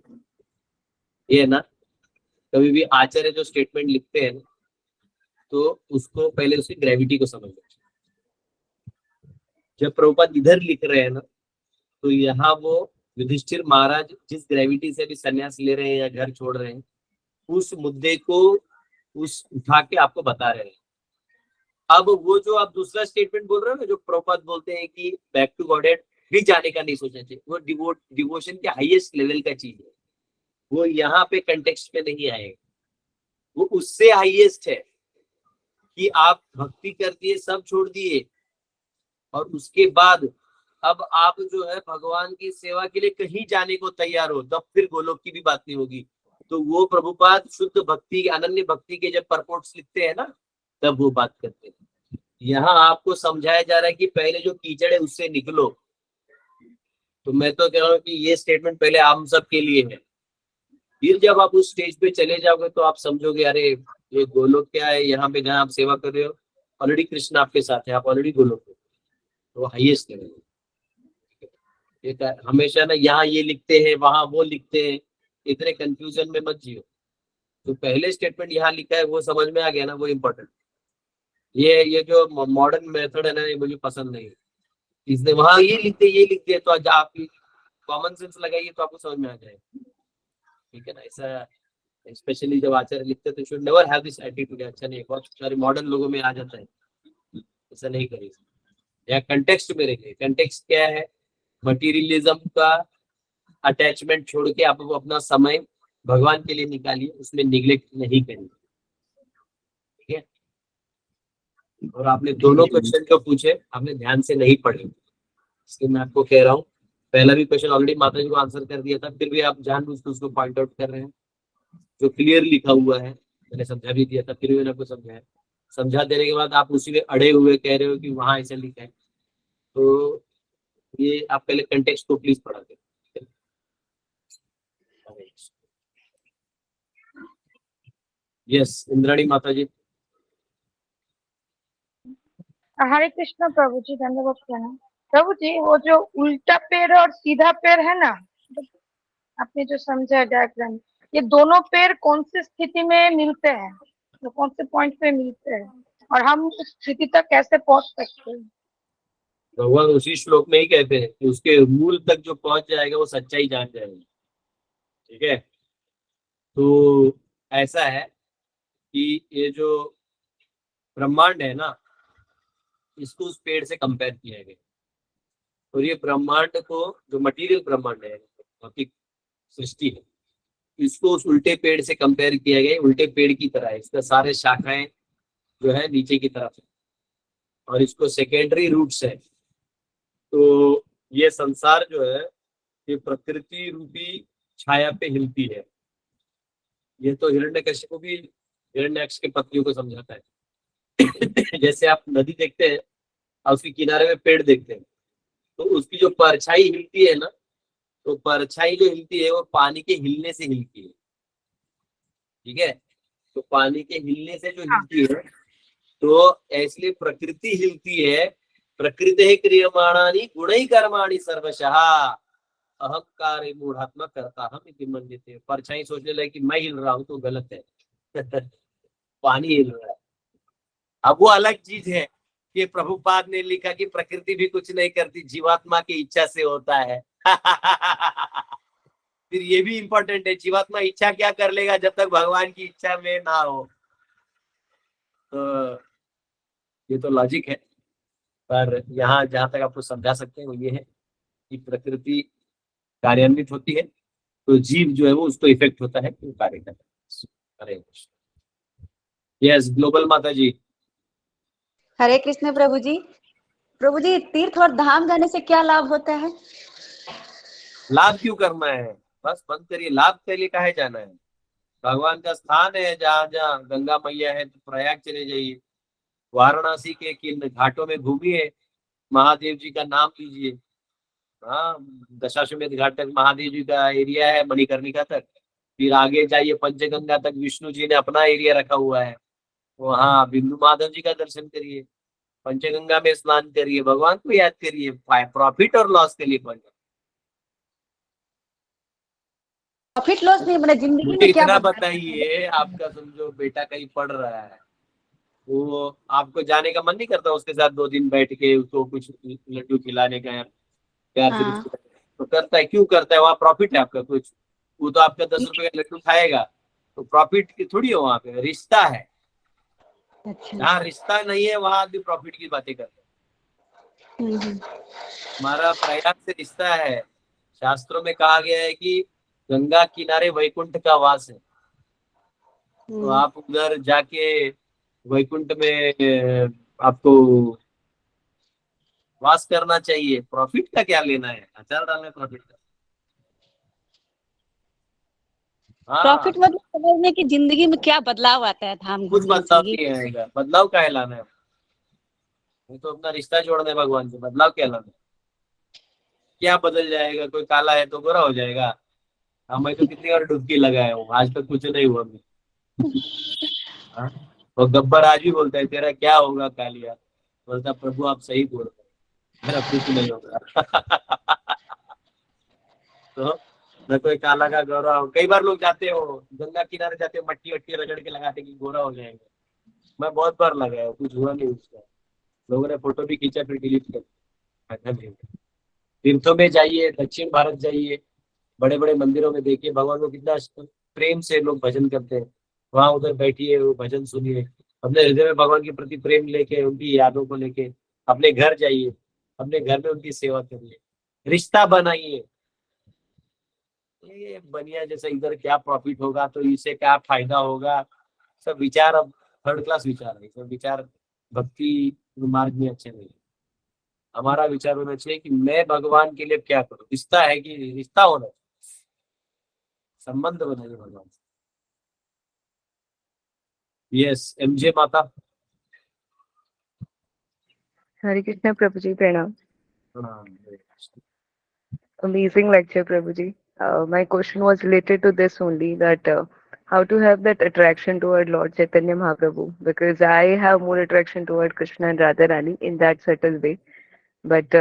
Speaker 1: ये ना कभी भी आचार्य जो स्टेटमेंट लिखते हैं तो उसको पहले उसकी ग्रेविटी को समझना। जब प्रभुपाद इधर लिख रहे हैं ना, तो यहाँ वो युधिष्ठिर महाराज जिस ग्रेविटी से भी संन्यास ले रहे हैं या घर छोड़ रहे हैं, उस मुद्दे को उठा के आपको बता रहे हैं। अब वो जो आप दूसरा स्टेटमेंट बोल रहे हो ना, जो प्रभुपाद बोलते हैं कि बैक टू गॉडहेड भी जाने का नहीं सोचना चाहिए, वो डिवोशन के हाईएस्ट लेवल का चीज है, वो यहाँ पे कंटेक्स्ट में नहीं आएगा। वो उससे हाईएस्ट है कि आप भक्ति कर दिए, सब छोड़ दिए, और उसके बाद अब आप जो है भगवान की सेवा के लिए कहीं जाने को तैयार हो, तब फिर गोलोक की भी बात नहीं होगी। तो वो प्रभुपाद शुद्ध भक्ति, अनन्य भक्ति के जब परपोर्ट्स लिखते हैं ना, तब वो बात करते हैं। यहाँ आपको समझाया जा रहा है कि पहले जो कीचड़ है उससे निकलो। तो मैं तो कह रहा हूँ कि ये स्टेटमेंट पहले हम सब के लिए है, फिर जब आप उस स्टेज पे चले जाओगे तो आप समझोगे अरे ये गोलोक क्या है। यहाँ पे जहाँ आप सेवा कर रहे हो ऑलरेडी कृष्ण आपके साथ है, आप ऑलरेडी गोलोक हो, तो हाईएस्ट लेवल है। हमेशा ना यहाँ ये लिखते हैं वहां वो लिखते हैं, इतने कंफ्यूजन में मत जियो। तो पहले स्टेटमेंट यहाँ लिखा है वो समझ में आ गया ना, वो इम्पोर्टेंट। ये जो मॉडर्न मेथड है ना, ये मुझे पसंद नहीं। इसने वहां ये लिखते तो आज आप कॉमन सेंस लगाइए तो आपको समझ में आ जाएगा, ठीक है ना। ऐसा स्पेशली जब आचार्य लिखते तो should never have this attitude. अच्छा नहीं, बहुत सारे मॉडर्न लोगों में आ जाता है, ऐसा नहीं करिए। या कंटेक्स्ट में रहिए। कंटेक्स्ट क्या है? मटीरियलिज्म का अटैचमेंट छोड़ के आप अपना समय भगवान के लिए निकालिए, उसमें निग्लेक्ट नहीं करिए, ठीक है। और आपने दोनों क्वेश्चन जो पूछे आपने ध्यान से नहीं पढ़े, इसलिए मैं आपको कह रहा हूँ। पहला भी क्वेश्चन ऑलरेडी माता जी को आंसर कर दिया था, फिर भी आप जानबूझ के उसको पॉइंट आउट कर रहे हैं। जो क्लियर लिखा हुआ है मैंने समझा भी दिया था, फिर भी मैंने आपको समझाया। समझा देने के बाद आप उसी में अड़े हुए कह रहे हो कि वहां ऐसा लिखा है। तो ये आप पहले कंटेक्स्ट को प्लीज पढ़ा दें। यस इंद्राणी माता जी।
Speaker 6: हरे कृष्ण प्रभु जी, धन्यवाद कहना। प्रभु जी वो जो उल्टा पैर और सीधा पैर है ना, आपने जो समझा डायग्राम, ये दोनों पैर कौन सी स्थिति में मिलते हैं, तो कौन से पॉइंट पे मिलते हैं, और हम उस स्थिति तक कैसे पहुंच सकते हैं?
Speaker 1: भगवान उसी श्लोक में ही कहते हैं कि उसके मूल तक जो पहुंच जाएगा वो सच्चाई जान जाएगा, ठीक है। तो ऐसा है कि ये जो ब्रह्मांड है ना, इसको उस पेड़ से कंपेयर किया गया। और ये ब्रह्मांड को, जो मटेरियल ब्रह्मांड है, भौतिक सृष्टि है, इसको उस उल्टे पेड़ से कंपेयर किया गया। उल्टे पेड़ की तरह है, इसका सारे शाखाएं जो है नीचे की तरफ है, और इसको सेकेंडरी रूट्स है। तो ये संसार जो है ये प्रकृति रूपी छाया पे हिलती है। ये तो हिरण्यकश्यप भी हिरण्यक्ष के पत्नियों को समझाता है। जैसे आप नदी देखते हैं और उसके किनारे में पेड़ देखते हैं, तो उसकी जो परछाई हिलती है ना, तो परछाई जो हिलती है वो पानी के हिलने से हिलती है, ठीक है। तो पानी के हिलने से जो हिलती है, तो इसलिए प्रकृति हिलती है। प्रकृति क्रियमाणानि गुणै कर्माणि सर्वशः अहंकार मूढ़ात्मा करता हम इति मन्यते। परछाई सोचने लगे कि मैं हिल रहा हूं तो गलत है। पानी हिल रहा है। अब वो अलग चीज है कि प्रभुपाद ने लिखा कि प्रकृति भी कुछ नहीं करती, जीवात्मा की इच्छा से होता है। फिर ये भी इंपॉर्टेंट है, जीवात्मा इच्छा क्या कर लेगा जब तक भगवान की इच्छा में ना हो। तो ये तो लॉजिक है, पर यहाँ जहां तक आपको समझा सकते हैं वो ये है कि प्रकृति कार्यान्वित होती है तो जीव जो है वो उसको इफेक्ट होता है, वो कार्य करता है। हरे कृष्ण। यस, ग्लोबल माता जी।
Speaker 7: हरे कृष्ण प्रभु जी। प्रभु जी, तीर्थ और धाम जाने से क्या लाभ होता है?
Speaker 1: लाभ क्यों करना है, बस बंद करिए। लाभ के लिए काहे जाना है? भगवान का स्थान है, जहाँ जहाँ गंगा मैया है तो प्रयाग चले जाइए, वाराणसी के किन घाटों में घूमिए, महादेव जी का नाम लीजिए। हाँ, दशाश्वमेध घाट तक महादेव जी का एरिया है, मणिकर्णिका तक। फिर आगे जाइए पंचगंगा तक, विष्णु जी ने अपना एरिया रखा हुआ है, वहाँ बिंदु माधव जी का दर्शन करिए, पंचगंगा में स्नान करिए, भगवान को याद करिए। प्रॉफिट और लॉस के लिए कौन?
Speaker 7: प्रॉफिट लॉस नहीं, मतलब जिंदगी
Speaker 1: मुझे
Speaker 7: में क्या
Speaker 1: इतना
Speaker 7: बदलाव है?
Speaker 1: बताइए, आपका समझो बेटा कहीं पढ़ रहा है, वो आपको जाने का मन नहीं करता उसके साथ 2 दिन बैठ के उसको कुछ लड्डू खिलाने का, या फिर
Speaker 7: हाँ।
Speaker 1: तो करता है। क्यों करता है? वहाँ प्रॉफिट है आपका कुछ? वो तो आपका 10 रुपए का लड्डू खाएगा, तो प्रॉफिट की थोड़ी है, वहाँ पे रिश्ता है।
Speaker 7: अच्छा।
Speaker 1: जहाँ रिश्ता नहीं है वहां आदमी प्रॉफिट की बातें करते हैं।
Speaker 7: हम्म।
Speaker 1: हमारा प्रयाग से रिश्ता है। शास्त्रों में कहा गया है कि गंगा किनारे वैकुंठ का वास है, तो आप उधर जाके वैकुंठ में आपको वास करना चाहिए। प्रॉफिट का क्या लेना है? अचार डालना प्रॉफिट का। हाँ,
Speaker 7: प्रॉफिट मतलब समझने की जिंदगी में क्या बदलाव आता है धाम
Speaker 1: कुछ
Speaker 7: घूमने
Speaker 1: बदलाव
Speaker 7: से?
Speaker 1: नहीं आएगा। बदलाव क्या है लाना है? ये तो अपना रिश्ता जोड़ना है भगवान से। बदलाव क्या लाना है? क्या बदल जाएगा? कोई काला है तो गोरा हो जाएगा? हमें तो कितनी बार डुबकी लगाया हूँ, आज तक कुछ नहीं हुआ मैं। हाँ? और गब्बर आज भी बोलता है तेरा क्या होगा कालिया, बोलता प्रभु आप सही बोल रहे हैं, मेरा कुछ नहीं होगा। तो न कोई काला का गोरा हो। कई बार लोग जाते हो गंगा किनारे, जाते हो मट्टी वट्टी रगड़ के लगाते कि गोरा हो जाएंगे। मैं बहुत बार लगाया, कुछ हुआ नहीं उसका। लोगों ने फोटो भी खींचा फिर डिलीट कर दिया। तीर्थों में जाइए, दक्षिण भारत जाइए, बड़े बड़े मंदिरों में देखिए भगवान को कितना प्रेम से लोग भजन करते हैं। वहां उधर बैठिए, वो भजन सुनिए, अपने हृदय में भगवान के प्रति प्रेम लेके, उनकी यादों को लेके अपने घर जाइए, अपने घर में उनकी सेवा करिए, रिश्ता बनाइए। ये बनिया जैसे इधर क्या प्रॉफिट होगा, तो इससे क्या फायदा होगा, सब विचार अब थर्ड क्लास विचार है। सब विचार भक्ति मार्ग में अच्छे नहीं। हमारा विचार होना चाहिए कि मैं भगवान के लिए क्या करूं। रिश्ता है कि रिश्ता होना, संबंध बनाइए भगवान से। यस, एमजे माता।
Speaker 8: हरे कृष्णा प्रभु जी, प्रणाम।
Speaker 1: प्रणाम।
Speaker 8: Amazing lecture, Prabhuji. My question was related to this only, that how to have that attraction toward Lord Chaitanya Mahaprabhu, because I have more attraction toward Krishna and Radharani in that subtle way. But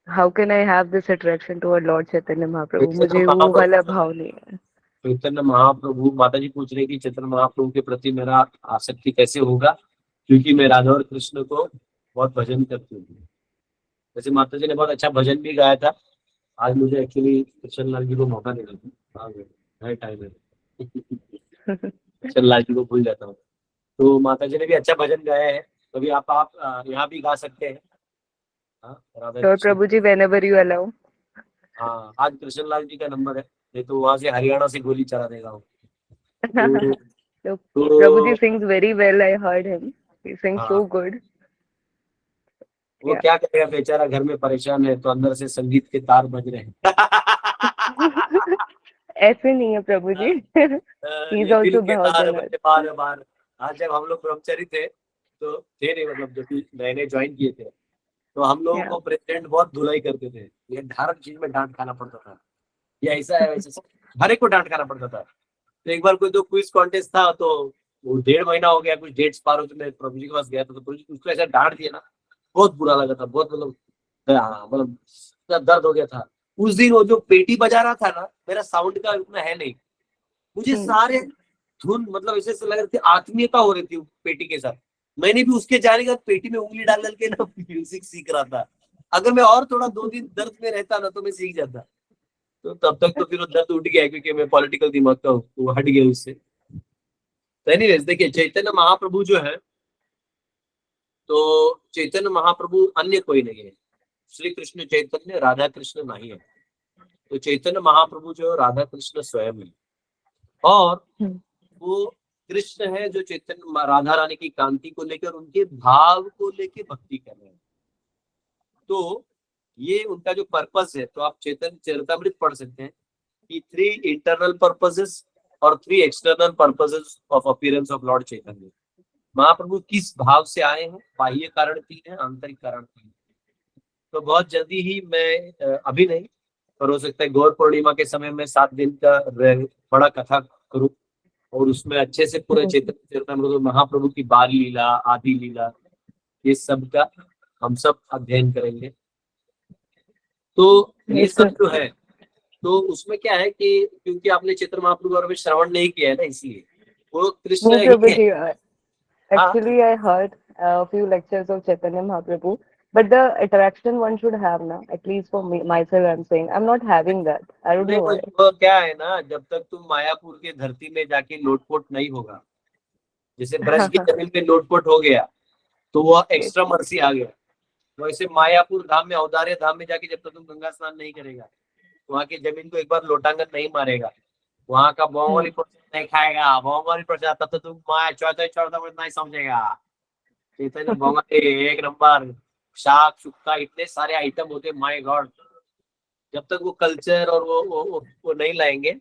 Speaker 8: how can I have this attraction toward Lord Chaitanya Mahaprabhu? मुझे वो वाला भाव नहीं है।
Speaker 1: चैतन्य महाप्रभु, माता जी पूछ रही कि चैतन्य महाप्रभु के प्रति मेरा आसक्ति कैसे होगा, क्योंकि मैं राधा और कृष्ण को बहुत भजन करती हूँ। वैसे माता जी ने बहुत अच्छा भजन भी गाया था। आज मुझे एक्चुअली कृष्ण लाल जी को मौका देना था, टाइम है। कृष्ण लाल जी को भूल जाता हूँ। तो माता जी ने भी अच्छा भजन गाया है, कभी आप यहाँ भी गा सकते हैं।
Speaker 8: तो प्रभु जी, whenever you allow.
Speaker 1: हाँ, आज कृष्ण लाल जी का नंबर है, नहीं तो वहां से हरियाणा से गोली चला देगा वो।
Speaker 8: So Prabhu ji sings very well. I heard him. He sings so good.
Speaker 1: वो क्या करेगा बेचारा, घर में परेशान है तो अंदर से संगीत के तार बज रहे हैं।
Speaker 8: ऐसे नहीं है प्रभु जी. He is
Speaker 1: ये
Speaker 8: also
Speaker 1: दिल के
Speaker 8: बहुत
Speaker 1: तार
Speaker 8: generous.
Speaker 1: बड़े बार बार। आज जब हम लोग ब्रह्मचारी थे तो थे नहीं, मतलब जब भी नए नए ज्वाइन किए थे तो हम लोगों
Speaker 8: Yeah.
Speaker 1: को प्रेसिडेंट बहुत धुलाई करते थे। ये हर चीज में डांट खाना पड़ता था, ये ऐसा है वैसा है, हर एक को डांट खाना पड़ता था। तो एक बार कोई तो क्विज कॉन्टेस्ट था, तो वो 1.5 महीना हो गया, कुछ डेट्स पार हो, तो मैं प्रभु जी के पास गया था, तो प्रभु जी उसको ऐसा डांट दिया ना, बहुत बुरा लगा था, बहुत मतलब हाँ, मतलब इतना दर्द हो गया था। उस दिन वो जो पेटी बजा रहा था ना, मेरा साउंड का उतना है नहीं, मुझे सारे धुन मतलब ऐसे लग रहे थे, आत्मीयता हो रही थी पेटी के साथ। मैंने भी उसके जाने के बाद पेटी में उंगली डाल के ना म्यूजिक सीख रहा था। अगर मैं और थोड़ा 2 दिन दर्द में रहता ना तो मैं सीख जाता, तो तब तक तो फिर वो दर्द उठ गया, क्योंकि मैं पॉलिटिकल दिमाग का हूँ, वो हट गया उससे। तो एनीवेज देखिए, चैतन्य महाप्रभु जो है, तो चैतन्य महाप्रभु अन्य कोई नहीं है, श्री कृष्ण चैतन्य राधा कृष्ण नहीं है। तो चैतन्य महाप्रभु जो राधा कृष्ण स्वयं है, और वो कृष्ण है जो चैतन्य राधा रानी की कांति को लेकर, उनके भाव को लेकर भक्ति कर रहे हैं। तो ये उनका जो पर्पस है, तो आप चैतन्य चरितामृत पढ़ सकते हैं कि 3 इंटरनल पर्पसेस और 3 external purposes of appearance of lord Chaitanya. Mahaprabhu किस भाव से आए हैं, बाह्य कारण 3 है, आंतरिक कारण 3। तो बहुत जल्दी ही मैं अभी नहीं, पर हो सकता है गौर पूर्णिमा के समय में 7 दिन का बड़ा कथा करूं, और उसमें अच्छे से पूरे चैतन्य चरितामृत महाप्रभु की बाल लीला, आदि लीला, ये सब का हम सब अध्ययन करेंगे। तो ये सब जो है, तो उसमें क्या है कि क्योंकि आपने चैतन्य महाप्रभु और श्रवण नहीं किया है ना, इसलिए वो कृष्ण
Speaker 8: No,
Speaker 1: ही
Speaker 8: Prabhu
Speaker 1: है।
Speaker 8: ji. Actually, I heard a few lectures of Chaitanya Mahaprabhu, but the attraction one should have now, at least for me, myself, I'm saying, I'm not having that. I don't
Speaker 1: नहीं,
Speaker 8: know why.
Speaker 1: वो क्या है ना, जब तक तुम मायापुर के धरती में जाके लोटपोट नहीं होगा, जैसे ब्रज की जमीन पे लोटपोट हो गया तो वो एक्स्ट्रा मर्सी आ गया, वैसे मायापुर धाम में, औदार्य धाम में जाके जब तक तुम गंगा स्नान नहीं करेगा, वहाँ की जमीन को एक बार लोटांगन नहीं मारेगा, वहाँ का बोंगोली प्रसाद नहीं खाएगा, बोंगोली प्रसाद, तब तो तुम माया चौथा नहीं समझेगा। चैतन्य बोंगोली एक नंबर, शाक शुक्का, इतने सारे आइटम होते, माय गॉड। जब तक वो कल्चर और वो नहीं लाएंगे,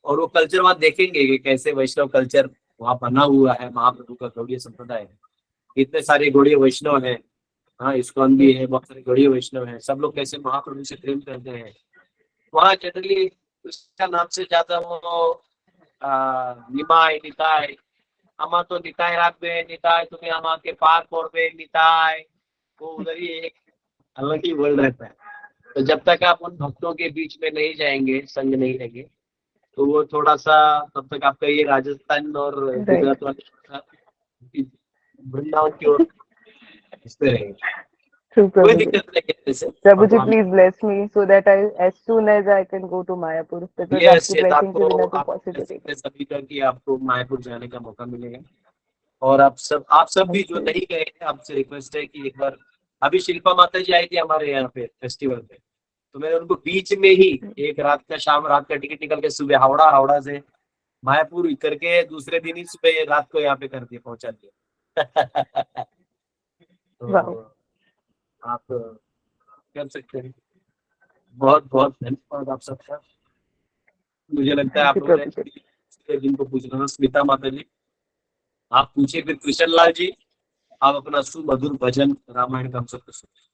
Speaker 1: और वो कल्चर वहाँ देखेंगे कि कैसे वैष्णव कल्चर वहाँ बना हुआ है, महाप्रभु का गौड़ीय संप्रदाय, इतने सारे गौड़ीय वैष्णव हैं, हाँ इस्कॉन भी है, बहुत सारे गौड़ीय वैष्णव हैं, सब लोग कैसे महाप्रभु से प्रेम करते हैं। वहाँ जनरली उसका नाम से ज्यादा वो निमाय निताय, अमा तो निताय राखबे, निताय तुम्हें अमा के पार करबे, निताय, वो उधर ही एक अलग ही वर्ल्ड रहता है। तो जब तक आप उन भक्तों के बीच में नहीं जाएंगे, संग नहीं लेंगे, तो वो थोड़ा सा, तब तक आपका ये राजस्थान और गुजरात वाले वृंदावन की ओर घुसते रहेंगे।
Speaker 8: True,
Speaker 1: कोई
Speaker 8: Prabhu ji.
Speaker 1: दिक्कत नहीं है जैसे
Speaker 8: Prabhu ji, please bless me so that as soon as I can go to Mayapur, because
Speaker 1: yes
Speaker 8: आपकी blessing के बिना तो
Speaker 1: आपको
Speaker 8: possibility नहीं.
Speaker 1: सभी का कि आपको मायापुर जाने का मौका मिलेगा। और आप सब भी जो नहीं गए हैं, आपसे रिक्वेस्ट है कि एक बार, अभी शिल्पा माता जी आई थी हमारे यहाँ पे फेस्टिवल पे, तो मैंने उनको बीच में ही एक रात का टिकट निकल के सुबह हावड़ा से मायापुर करके दूसरे दिन ही सुबह रात को यहाँ पे कर दिया, पहुंचा दिया। तो आप कर सकते हैं। बहुत बहुत धन्यवाद आप सबका। मुझे लगता है आप लोगों ने जिनको पूछना था, स्मिता माता जी आप पूछे, फिर कृष्ण लाल जी आप अपना सुमधुर भजन रामायण का हम सबको सुनिए।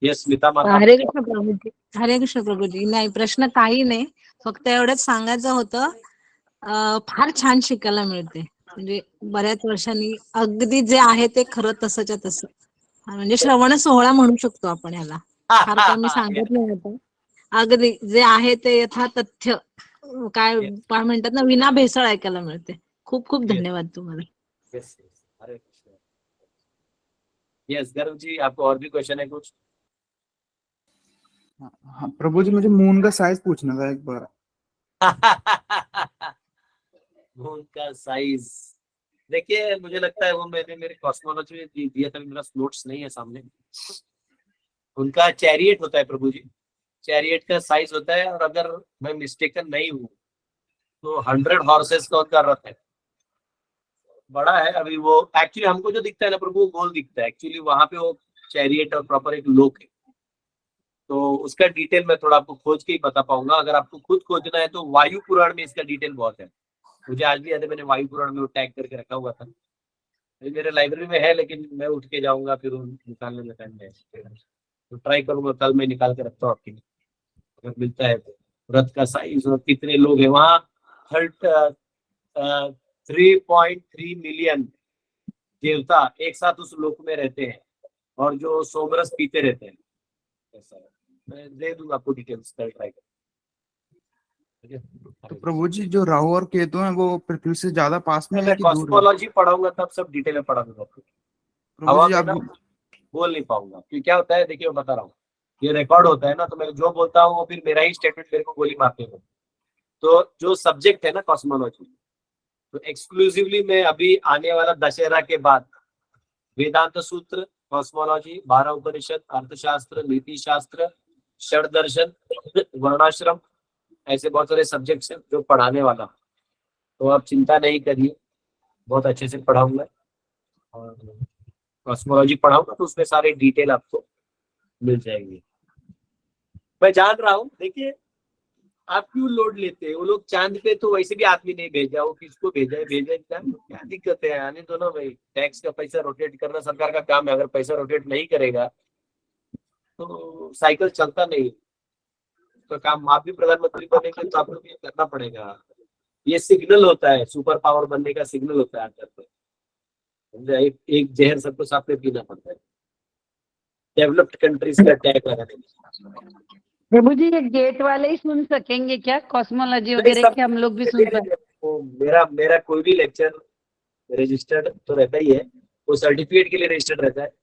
Speaker 1: यस स्मिता माता।
Speaker 3: हरे कृष्ण प्रभू जी, हरे कृष्ण प्रभू जी. नाही, प्रश्न काही नाही, फक्त एवढंच सांगायचं होतं, फार छान शिकायला मिळते, म्हणजे बऱ्याच वर्षांनी अगदी जे आहे ते खरं तसंच्या तसं, म्हणजे श्रवण सोहळा म्हणू शकतो आपण याला. फार काय मी सांगत नाही आता, अगदी जे आहे ते यथा तथ्य, काय म्हणतात ना, विना भेसळ ऐकायला मिळते. खूप खूप धन्यवाद तुम्हाला.
Speaker 1: यस हरे कृष्ण. यस गर्व जी, आपको और भी क्वेश्चन है कुछ?
Speaker 5: हाँ प्रभु जी, मुझे मून का साइज पूछना था एक बार।
Speaker 1: मून का साइज देखिए, मुझे लगता है वो मैंने मेरे कॉस्मोलॉजी में दिया था, मेरा नोट्स नहीं है सामने। उनका चैरियट होता है प्रभु जी, चैरियट का साइज होता है, और अगर मैं मिस्टेकन नहीं हूँ तो 100 हॉर्सेस का उनका रथ है, बड़ा है। अभी वो एक्चुअली हमको जो दिखता है ना प्रभु, वो गोल दिखता है, एक्चुअली वहां पे वो चैरियट और प्रॉपर एक लोक है, तो उसका डिटेल मैं थोड़ा आपको खोज के ही बता पाऊंगा। अगर आपको खुद खोजना है तो वायु पुराण में इसका डिटेल बहुत है। मुझे आज भी याद है, मैंने वायु पुराण में वो टैग करके रखा हुआ था। मेरे लाइब्रेरी में है, लेकिन मैं उठ के जाऊंगा फिर निकालने में टाइम लगेगा। तो ट्राई करूंगा, कल मैं निकाल के रखता हूँ आपके लिए, अगर मिलता है तो। रथ का साइज और कितने लोग हैं वहाँ। 3.3 मिलियन देवता एक साथ उस लोक में रहते हैं, और जो सोमरस पीते रहते हैं। ऐसा है। मैं दे दूंगा आपको डिटेल्स, कल ट्राई कर।
Speaker 5: तो प्रभु जी जो राहु और केतु हैं वो पृथ्वी से ज्यादा पास में है
Speaker 1: मैं
Speaker 5: कि दूर है?
Speaker 1: कॉस्मोलॉजी पढ़ाऊंगा तब सब डिटेल में पढ़ाऊंगा आपको।
Speaker 5: प्रभु
Speaker 1: हवा
Speaker 5: जी
Speaker 1: में
Speaker 5: आप
Speaker 1: ना बोल नहीं पाऊंगा, क्योंकि क्या होता है, देखिए मैं बता रहा हूँ, ये रिकॉर्ड होता है ना, तो मैं जो बोलता हूँ वो फिर मेरा ही स्टेटमेंट मेरे को गोली मारते हो। तो जो सब्जेक्ट है ना कॉस्मोलॉजी, तो एक्सक्लूसिवली मैं अभी आने वाला दशहरा के बाद वेदांत सूत्र, कॉस्मोलॉजी, 12 उपनिषद, अर्थशास्त्र, नीति शास्त्र, षड दर्शन, वर्णाश्रम, ऐसे बहुत सारे सब्जेक्ट्स हैं जो पढ़ाने वाला। तो आप चिंता नहीं करिए, बहुत अच्छे से पढ़ाऊंगा। और कॉस्मोलॉजी पढ़ाऊंगा तो उसमें सारे डिटेल आपको मिल जाएंगे। मैं जान रहा हूँ, देखिए आप क्यों लोड लेते हैं। वो लोग चांद पे तो वैसे भी आदमी नहीं भेजा, वो किसको भेजा है, क्या दिक्कत है, आने दो ना भाई। टैक्स का पैसा रोटेट करना सरकार का काम है। अगर पैसा रोटेट नहीं करेगा तो साइकिल चलता नहीं। तो काम, आप भी प्रधानमंत्री बनेंगे तो आपको ये करना पड़ेगा। ये सिग्नल होता है, सुपर पावर बनने का सिग्नल होता है अंदर पे। एक जहर सबको साथ में पीना पड़ता है डेवलप्ड कंट्रीज का टैग लगाने के।
Speaker 9: प्रभु जी ये गेट वाले ही सुन सकेंगे क्या कॉस्मोलॉजी वगैरह के? हम लोग भी सुन सकते?
Speaker 1: वो मेरा कोई भी लेक्चर रजिस्टर्ड तो रहता ही है, वो सर्टिफिकेट के लिए रजिस्टर्ड रहता है।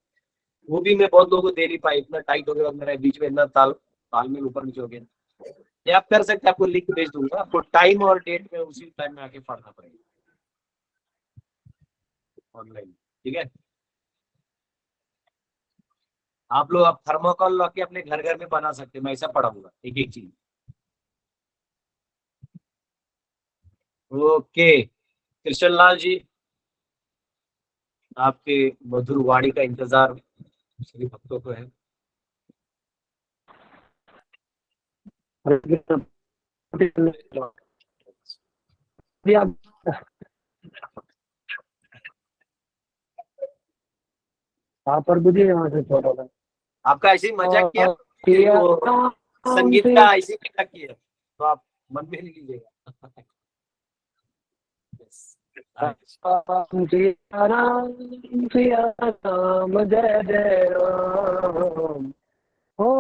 Speaker 1: वो भी मैं बहुत लोगों को दे नहीं पाई, इतना टाइट हो गया मेरा बीच में, इतना तालमेल ऊपर नीचे हो गया। ये आप कर सकते हैं, आपको लिंक भेज दूंगा, आपको टाइम और डेट में उसी टाइम में आके पढ़ना पड़ेगा ऑनलाइन, ठीक है। आप लोग आप थर्मोकॉल ला के अपने घर घर में बना सकते हैं, मैं ऐसा पढ़ाऊंगा एक एक चीज। ओके कृष्ण लाल जी, आपके मधुर वाणी का इंतजार सभी भक्तों को है। आपका ऐसे ही मजाक किया, संगीत का ऐसे मजाक किया तो आप मन में नहीं लीजिएगा।
Speaker 10: जय जय राम हो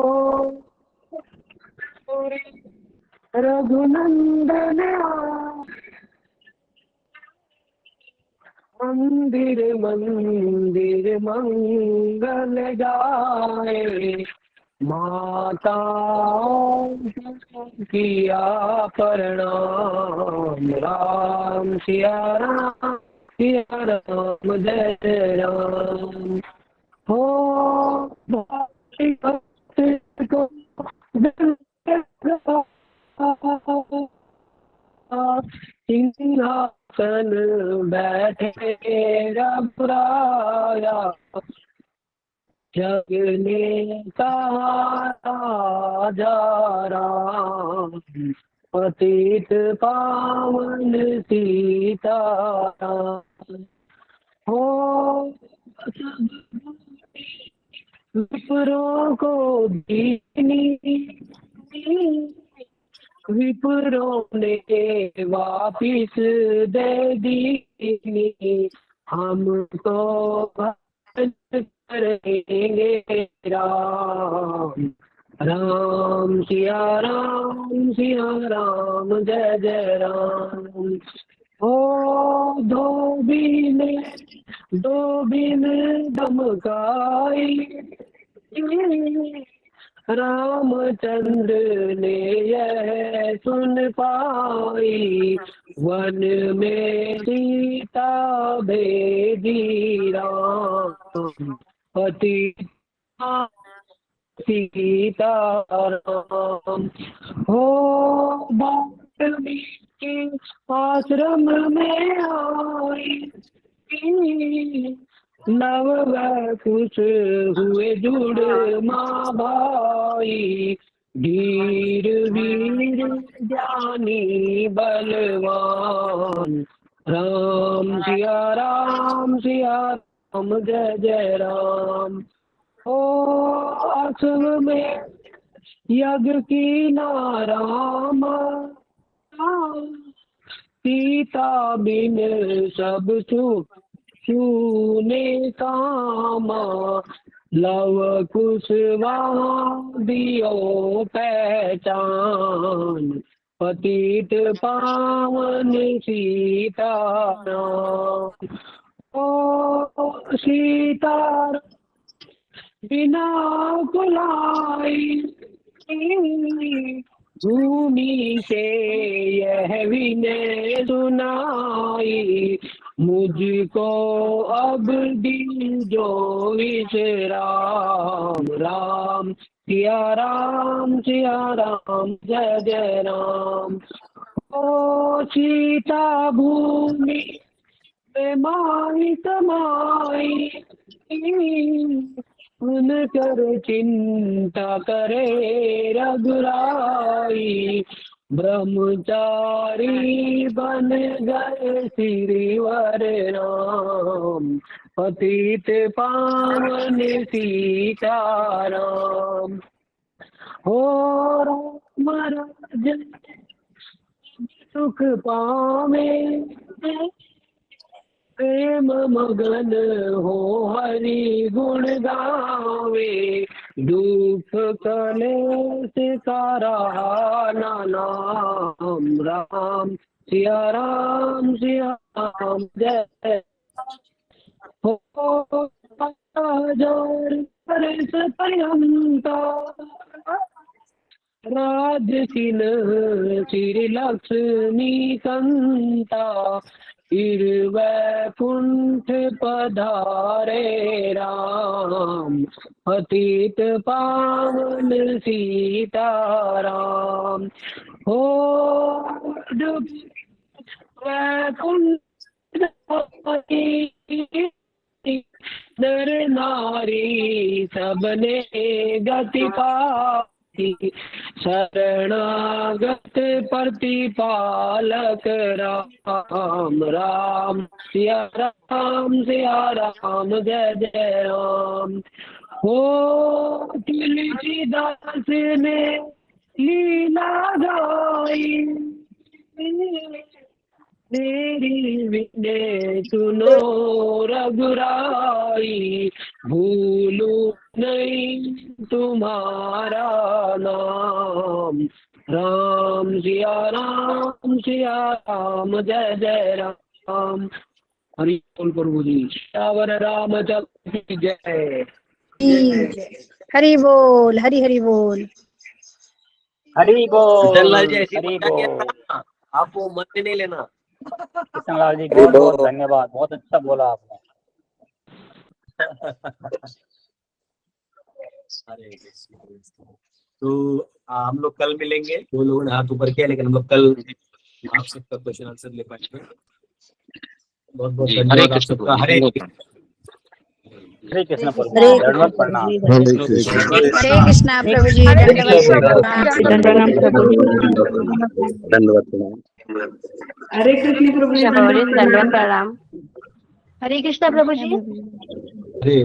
Speaker 10: रघुनंदन मंदिर मंदिर मंगल गाए माता किया प्रणाम राम सिया राम जय जय राम हो भक्ति को सिंहासन बैठे रघुराया जग ने कहा जा राम पतित पावन सीताराम हो विप्रों को दीनी विप्रों ने वापिस दे दी हमको भक्त करेंगे राम राम सिया राम जय जय राम ओ धोबी ने धमकाई रामचंद्र ने यह सुन पाई वन में सीता भेजी राम पति सीताराम हो वाल्मीकि आश्रम में आई नव वह खुश हुए जुड़ माँ भाई, धीर वीर ज्ञानी बलवान, राम सिया राम जय जय राम। ओ असव में यज्ञ की नाराम, सीता बिन सब छूने कामा, लव कुशवाहा दियो पहचान, पतित पावन सीताराम। ओ सीता बिना कुलाई, भूमि से यह विनय सुनाई, मुझको अब दीजो विश्राम, राम सिया राम जय जय राम। ओ सीता भूमि में माई समाई, उनकर चिंता करे रघुराई, ब्रह्मचारी बन गए सिरवर राम, पतित पावन सीताराम। हो राम राजन सुख पावे, प्रेम मगन हो हरि गुण गावे, दुख कलेश सारा नाम, राम सिया राम जय हो। हजार परस पर्यंता, राज सिन श्री लक्ष्मी कंता, वैकुंठ पधारे राम, पतित पावन सीताराम। हो वैकुंठ नर नारी सबने गति पाई, शरणागत प्रतिपालक राम, राम सिया राम जय जय राम। हो तुलसीदास ने लीला गाई, मेरी विनय सुनो रघुराई, भूलू नहीं तुम्हारा नाम, राम सिया राम जय जय राम। हरि बोल प्रभु जी, श्यावर रामचंद्र की जय।
Speaker 11: हरि बोल, हरि हरि बोल,
Speaker 12: हरि बोल,
Speaker 1: कृष्णलाल जी ऐसी
Speaker 12: हरि
Speaker 1: मजा किया
Speaker 12: बोल।
Speaker 1: था, आप वो मत नहीं लेना।
Speaker 12: कृष्णलाल जी बहुत बहुत धन्यवाद, बहुत अच्छा बोला आपने।
Speaker 1: तो हम लोग कल मिलेंगे, दो लोगों ने हाथ ऊपर किया, लेकिन हम लोग कल आप सबका क्वेश्चन आंसर ले पाएंगे। बहुत बहुत धन्यवाद आप सबका। हरे
Speaker 12: हरे कृष्ण प्रभु,
Speaker 11: हरे
Speaker 12: दंडवत प्रणाम।
Speaker 11: हरे कृष्णा प्रभु जी,
Speaker 9: प्रणाम प्रभु जी।
Speaker 13: दंडवत प्रणाम।
Speaker 9: हरे कृष्ण प्रभु जी,
Speaker 2: दंडवत प्रणाम।
Speaker 11: हरे कृष्णा प्रभु जी।
Speaker 1: हरे